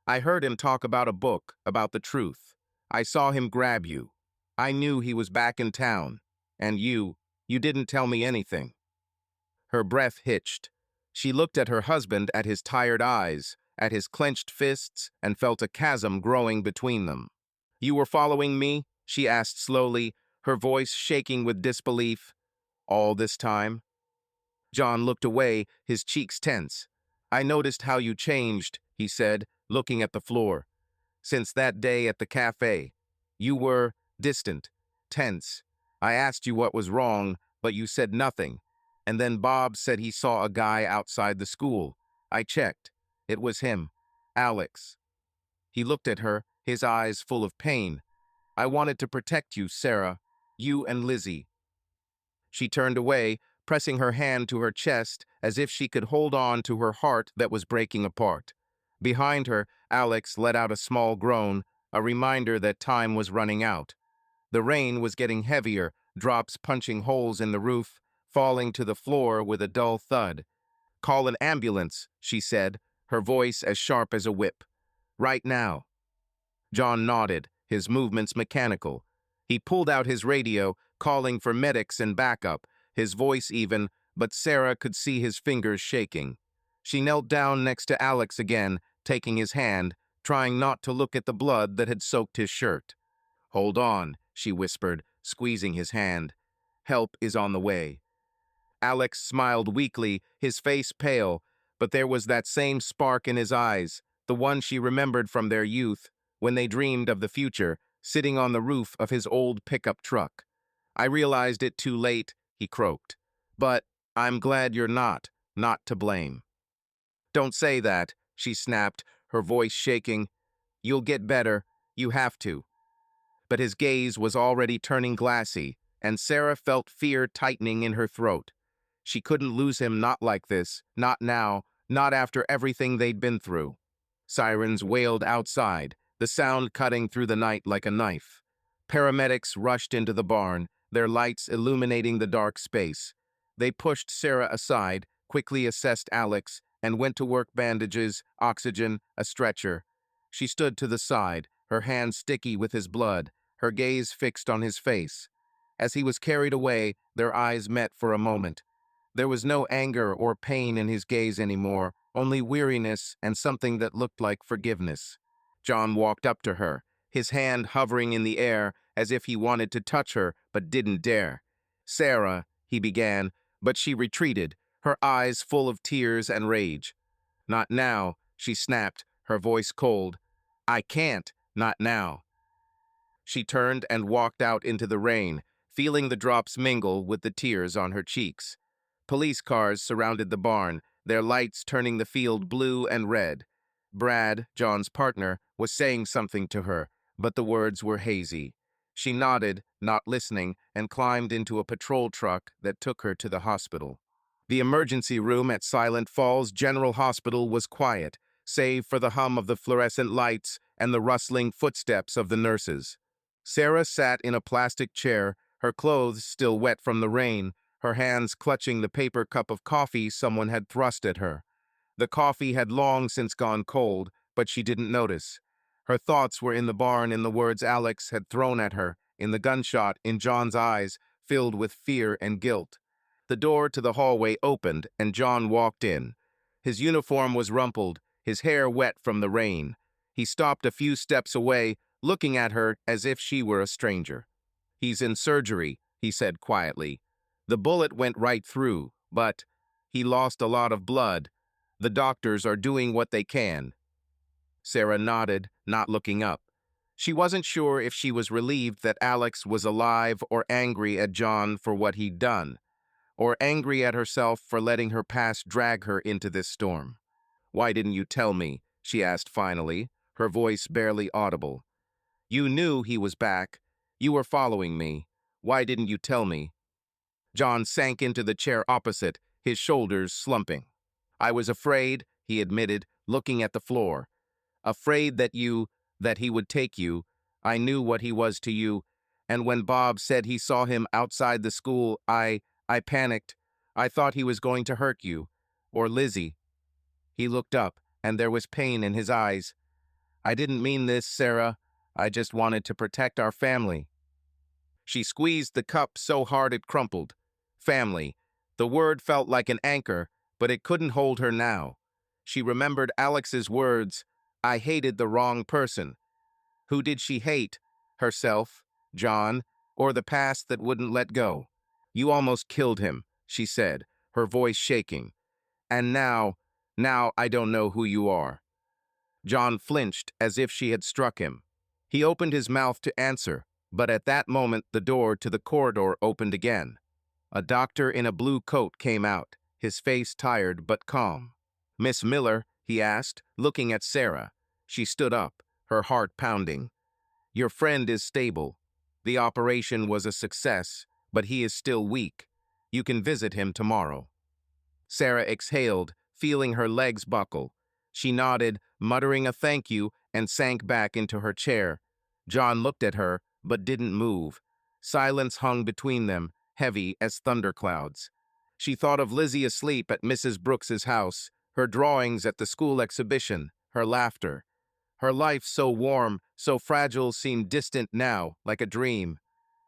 "I heard him talk about a book, about the truth. I saw him grab you. I knew he was back in town. And you didn't tell me anything." Her breath hitched. She looked at her husband, at his tired eyes, at his clenched fists, and felt a chasm growing between them. "You were following me?" she asked slowly, her voice shaking with disbelief. "All this time?" John looked away, his cheeks tense. "I noticed how you changed," he said, looking at the floor. "Since that day at the cafe. You were distant, tense. I asked you what was wrong, but you said nothing. And then Bob said he saw a guy outside the school. I checked. It was him, Alex." He looked at her, his eyes full of pain. "I wanted to protect you, Sarah. You and Lizzie." She turned away, pressing her hand to her chest as if she could hold on to her heart that was breaking apart. Behind her, Alex let out a small groan, a reminder that time was running out. The rain was getting heavier, drops punching holes in the roof, falling to the floor with a dull thud. "Call an ambulance," she said, her voice as sharp as a whip. "Right now." John nodded, his movements mechanical. He pulled out his radio, calling for medics and backup, his voice even, but Sarah could see his fingers shaking. She knelt down next to Alex again, taking his hand, trying not to look at the blood that had soaked his shirt. "Hold on," she whispered, squeezing his hand. "Help is on the way." Alex smiled weakly, his face pale, but there was that same spark in his eyes, the one she remembered from their youth, when they dreamed of the future, sitting on the roof of his old pickup truck. "I realized it too late," he croaked. "But I'm glad you're not to blame." "Don't say that," she snapped, her voice shaking. "You'll get better. You have to." But his gaze was already turning glassy, and Sarah felt fear tightening in her throat. She couldn't lose him, not like this, not now, not after everything they'd been through. Sirens wailed outside, the sound cutting through the night like a knife. Paramedics rushed into the barn, their lights illuminating the dark space. They pushed Sarah aside, quickly assessed Alex, and went to work bandages, oxygen, a stretcher. She stood to the side, her hands sticky with his blood, her gaze fixed on his face. As he was carried away, their eyes met for a moment. There was no anger or pain in his gaze anymore, only weariness and something that looked like forgiveness. John walked up to her, his hand hovering in the air as if he wanted to touch her but didn't dare. "Sarah," he began, but she retreated, her eyes full of tears and rage. "Not now," she snapped, her voice cold. "I can't, not now." She turned and walked out into the rain, feeling the drops mingle with the tears on her cheeks. Police cars surrounded the barn, their lights turning the field blue and red. Brad, John's partner, was saying something to her, but the words were hazy. She nodded, not listening, and climbed into a patrol truck that took her to the hospital. The emergency room at Silent Falls General Hospital was quiet, save for the hum of the fluorescent lights and the rustling footsteps of the nurses. Sarah sat in a plastic chair, her clothes still wet from the rain, her hands clutching the paper cup of coffee someone had thrust at her. The coffee had long since gone cold, but she didn't notice. Her thoughts were in the barn, in the words Alex had thrown at her, in the gunshot, in John's eyes, filled with fear and guilt. The door to the hallway opened, and John walked in. His uniform was rumpled, his hair wet from the rain. He stopped a few steps away, looking at her as if she were a stranger. "He's in surgery," he said quietly. The bullet went right through, but he lost a lot of blood. The doctors are doing what they can. Sarah nodded, not looking up. She wasn't sure if she was relieved that Alex was alive or angry at John for what he'd done, or angry at herself for letting her past drag her into this storm. "Why didn't you tell me?" she asked finally, her voice barely audible. "You knew he was back. You were following me. Why didn't you tell me?" John sank into the chair opposite, his shoulders slumping. "I was afraid," he admitted, looking at the floor. "Afraid that he would take you. I knew what he was to you. And when Bob said he saw him outside the school, I panicked. I thought he was going to hurt you. Or Lizzie." He looked up, and there was pain in his eyes. "I didn't mean this, Sarah. I just wanted to protect our family." She squeezed the cup so hard it crumpled. Family. The word felt like an anchor, but it couldn't hold her now. She remembered Alex's words, "I hated the wrong person." Who did she hate? Herself, John, or the past that wouldn't let go? "You almost killed him," she said, her voice shaking. "And now I don't know who you are." John flinched as if she had struck him. He opened his mouth to answer, but at that moment the door to the corridor opened again. A doctor in a blue coat came out, his face tired but calm. "Miss Miller?" he asked, looking at Sarah. She stood up, her heart pounding. "Your friend is stable. The operation was a success, but he is still weak. You can visit him tomorrow." Sarah exhaled, feeling her legs buckle. She nodded, muttering a thank you, and sank back into her chair. John looked at her, but didn't move. Silence hung between them, heavy as thunderclouds. She thought of Lizzie asleep at Mrs. Brooks's house, her drawings at the school exhibition, her laughter. Her life so warm, so fragile seemed distant now, like a dream.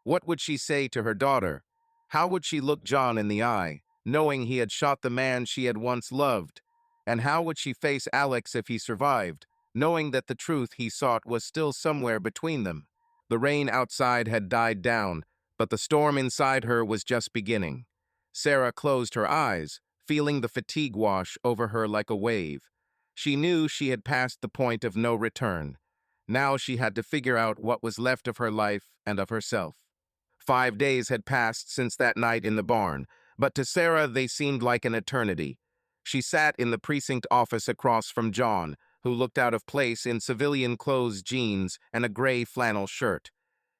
What would she say to her daughter? How would she look John in the eye, knowing he had shot the man she had once loved? And how would she face Alex if he survived, knowing that the truth he sought was still somewhere between them? The rain outside had died down, but the storm inside her was just beginning. Sarah closed her eyes, feeling the fatigue wash over her like a wave. She knew she had passed the point of no return. Now she had to figure out what was left of her life and of herself. 5 days had passed since that night in the barn, but to Sarah they seemed like an eternity. She sat in the precinct office across from John, who looked out of place in civilian clothes jeans and a gray flannel shirt.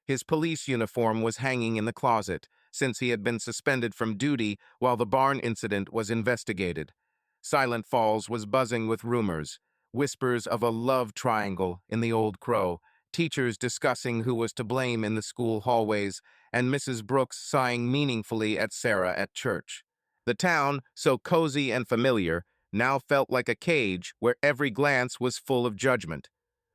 His police uniform was hanging in the closet, since he had been suspended from duty while the barn incident was investigated. Silent Falls was buzzing with rumors, whispers of a love triangle in the Old Crow, teachers discussing who was to blame in the school hallways, and Mrs. Brooks sighing meaningfully at Sarah at church. The town, so cozy and familiar, now felt like a cage where every glance was full of judgment.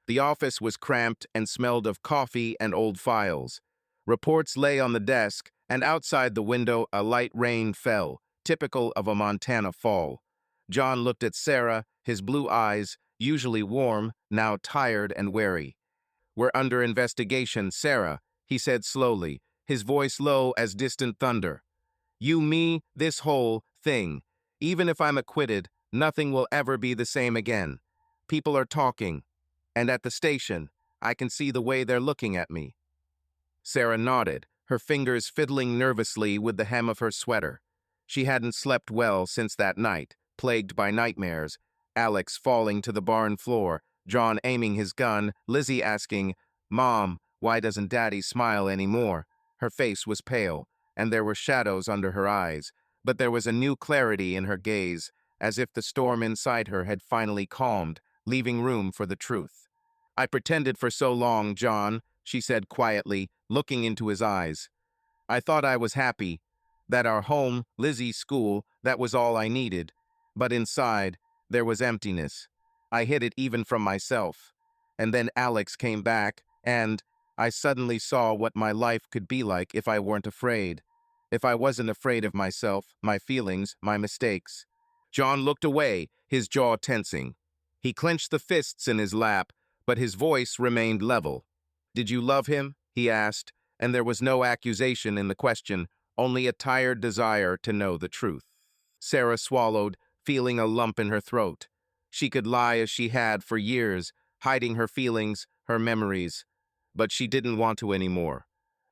The office was cramped and smelled of coffee and old files. Reports lay on the desk, and outside the window a light rain fell, typical of a Montana fall. John looked at Sarah, his blue eyes, usually warm, now tired and wary. "We're under investigation, Sarah," he said slowly, his voice low as distant thunder. "You, me, this whole thing. Even if I'm acquitted, nothing will ever be the same again. People are talking. And at the station, I can see the way they're looking at me." Sarah nodded, her fingers fiddling nervously with the hem of her sweater. She hadn't slept well since that night, plagued by nightmares. Alex falling to the barn floor, John aiming his gun, Lizzie asking, "Mom, why doesn't Daddy smile anymore?" Her face was pale, and there were shadows under her eyes, but there was a new clarity in her gaze, as if the storm inside her had finally calmed, leaving room for the truth. "I pretended for so long, John," she said quietly, looking into his eyes. "I thought I was happy, that our home, Lizzie's school, that was all I needed. But inside, there was emptiness. I hid it even from myself. And then Alex came back, and I suddenly saw what my life could be like if I weren't afraid. If I wasn't afraid of myself, my feelings, my mistakes." John looked away, his jaw tensing. He clenched the fists in his lap, but his voice remained level. "Did you love him?" he asked, and there was no accusation in the question, only a tired desire to know the truth. Sarah swallowed, feeling a lump in her throat. She could lie as she had for years, hiding her feelings, her memories. But she didn't want to anymore.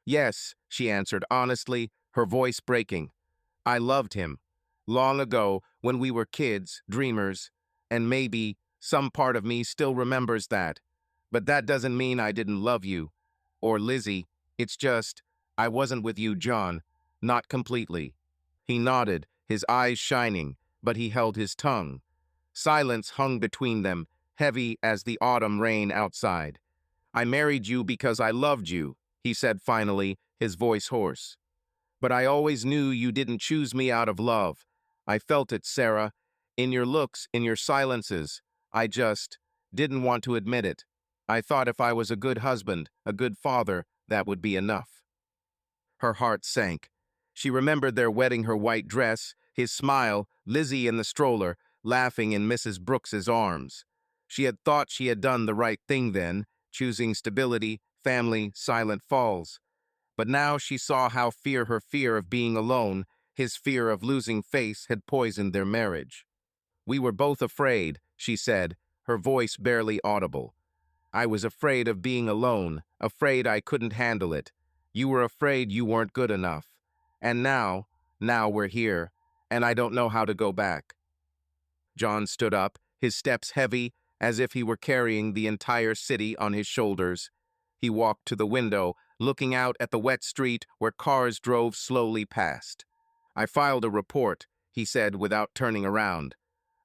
Yes, she answered honestly, her voice breaking. I loved him. Long ago, when we were kids, dreamers, and maybe some part of me still remembers that. But that doesn't mean I didn't love you. Or Lizzie, it's just, I wasn't with you, John. Not completely. He nodded, his eyes shining, but he held his tongue. Silence hung between them, heavy as the autumn rain outside. I married you because I loved you, he said finally, his voice hoarse. But I always knew you didn't choose me out of love. I felt it, Sarah. In your looks, in your silences. I just didn't want to admit it. I thought if I was a good husband, a good father, that would be enough. Her heart sank. She remembered their wedding, her white dress, his smile, Lizzie in the stroller, laughing in Mrs. Brooks's arms. She had thought she had done the right thing then, choosing stability, family, silent falls. But now she saw how her fear of being alone, his fear of losing face had poisoned their marriage. We were both afraid, she said, her voice barely audible. I was afraid of being alone, afraid I couldn't handle it. You were afraid you weren't good enough. And now we're here, and I don't know how to go back. John stood up, his steps heavy, as if he were carrying the entire city on his shoulders. He walked to the window, looking out at the wet street where cars drove slowly past. I filed a report, he said without turning around.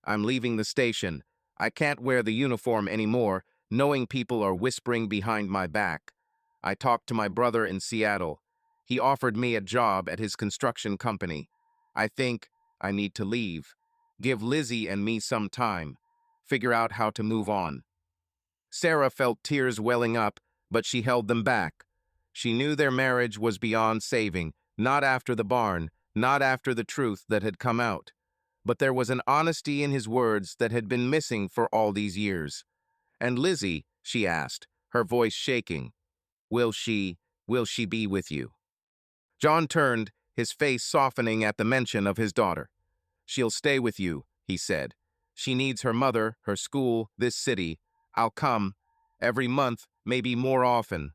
I'm leaving the station. I can't wear the uniform anymore, knowing people are whispering behind my back. I talked to my brother in Seattle. He offered me a job at his construction company. I think I need to leave. Give Lizzie and me some time. Figure out how to move on. Sarah felt tears welling up, but she held them back. She knew their marriage was beyond saving, not after the barn, not after the truth that had come out. But there was an honesty in his words that had been missing for all these years. And Lizzie, she asked, her voice shaking, will she be with you? John turned, his face softening at the mention of his daughter. She'll stay with you, he said. She needs her mother, her school, this city. I'll come. Every month, maybe more often.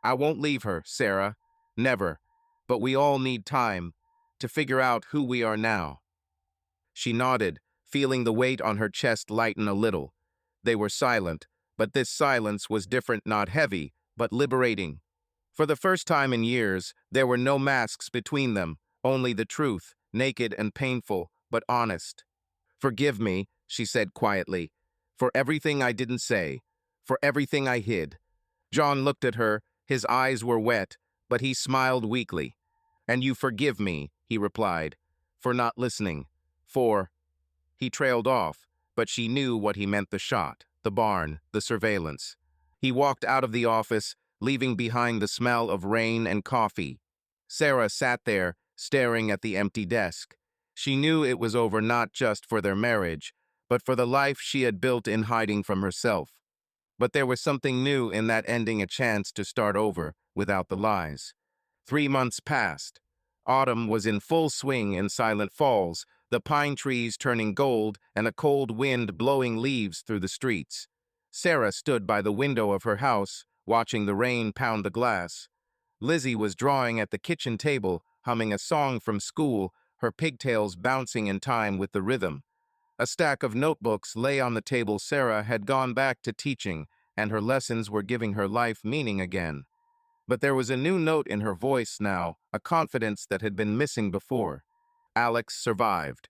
I won't leave her, Sarah. Never. But we all need time to figure out who we are now. She nodded, feeling the weight on her chest lighten a little. They were silent, but this silence was different, not heavy, but liberating. For the first time in years, there were no masks between them, only the truth, naked and painful, but honest. Forgive me, she said quietly, for everything I didn't say, for everything I hid. John looked at her, his eyes were wet, but he smiled weakly. And you forgive me, he replied, for not listening, for... He trailed off, but she knew what he meant: the shot, the barn, the surveillance. He walked out of the office, leaving behind the smell of rain and coffee. Sarah sat there, staring at the empty desk. She knew it was over, not just for their marriage, but for the life she had built in hiding from herself. But there was something new in that ending, a chance to start over, without the lies. 3 months passed. Autumn was in full swing in Silent Falls, the pine trees turning gold and a cold wind blowing leaves through the streets. Sarah stood by the window of her house, watching the rain pound the glass. Lizzie was drawing at the kitchen table, humming a song from school, her pigtails bouncing in time with the rhythm. A stack of notebooks lay on the table. Sarah had gone back to teaching, and her lessons were giving her life meaning again. But there was a new note in her voice now, a confidence that had been missing before. Alex survived.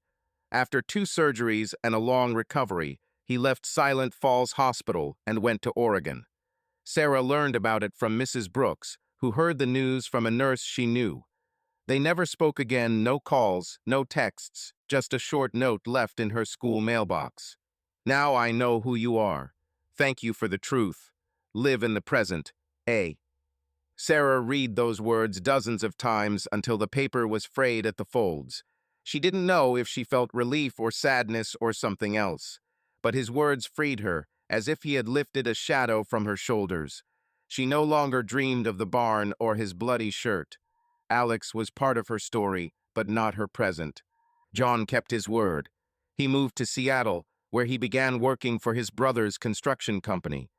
After 2 surgeries and a long recovery, he left Silent Falls Hospital and went to Oregon. Sarah learned about it from Mrs. Brooks, who heard the news from a nurse she knew. They never spoke again, no calls, no texts, just a short note left in her school mailbox. Now I know who you are. Thank you for the truth. Live in the present. A. Sarah read those words dozens of times until the paper was frayed at the folds. She didn't know if she felt relief or sadness or something else. But his words freed her, as if he had lifted a shadow from her shoulders. She no longer dreamed of the barn or his bloody shirt. Alex was part of her story, but not her present. John kept his word. He moved to Seattle, where he began working for his brother's construction company.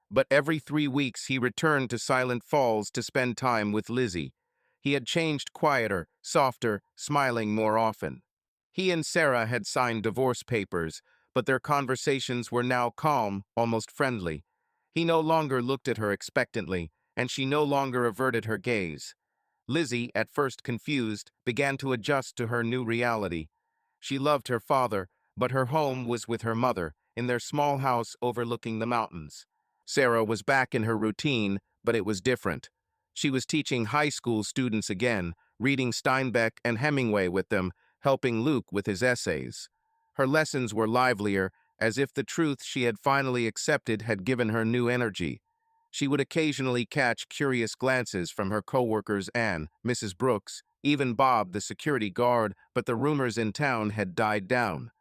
But every 3 weeks he returned to Silent Falls to spend time with Lizzie. He had changed quieter, softer, smiling more often. He and Sarah had signed divorce papers, but their conversations were now calm, almost friendly. He no longer looked at her expectantly, and she no longer averted her gaze. Lizzie, at first confused, began to adjust to her new reality. She loved her father, but her home was with her mother, in their small house overlooking the mountains. Sarah was back in her routine, but it was different. She was teaching high school students again, reading Steinbeck and Hemingway with them, helping Luke with his essays. Her lessons were livelier, as if the truth she had finally accepted had given her new energy. She would occasionally catch curious glances from her coworkers Anne, Mrs. Brooks, even Bob, the security guard, but the rumors in town had died down.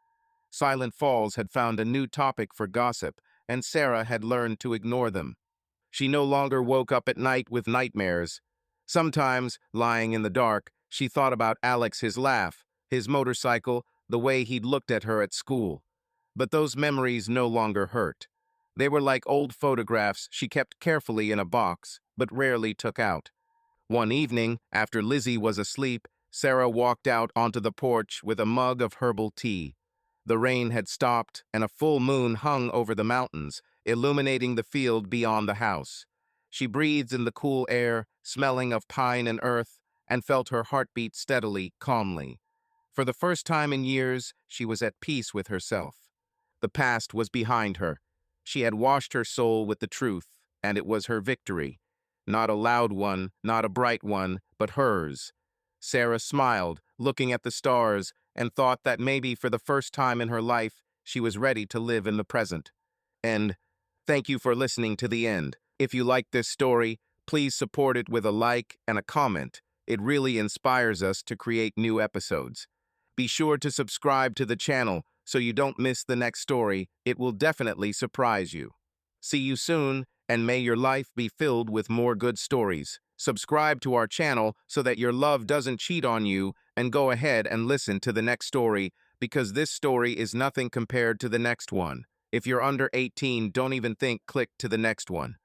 Silent Falls had found a new topic for gossip, and Sarah had learned to ignore them. She no longer woke up at night with nightmares. Sometimes, lying in the dark, she thought about Alex, his laugh, his motorcycle, the way he'd looked at her at school. But those memories no longer hurt. They were like old photographs she kept carefully in a box, but rarely took out. One evening, after Lizzie was asleep, Sarah walked out onto the porch with a mug of herbal tea. The rain had stopped, and a full moon hung over the mountains, illuminating the field beyond the house. She breathed in the cool air, smelling of pine and earth, and felt her heartbeat steadily, calmly. For the first time in years, she was at peace with herself. The past was behind her. She had washed her soul with the truth, and it was her victory. Not a loud one, not a bright one, but hers. Sarah smiled, looking at the stars, and thought that maybe for the first time in her life, she was ready to live in the present. And thank you for listening to the end. If you like this story, please support it with a like and a comment. It really inspires us to create new episodes. Be sure to subscribe to the channel so you don't miss the next story. It will definitely surprise you. See you soon, and may your life be filled with more good stories. Subscribe to our channel so that your love doesn't cheat on you, and go ahead and listen to the next story, because this story is nothing compared to the next one. If you're under 18, don't even think click to the next one.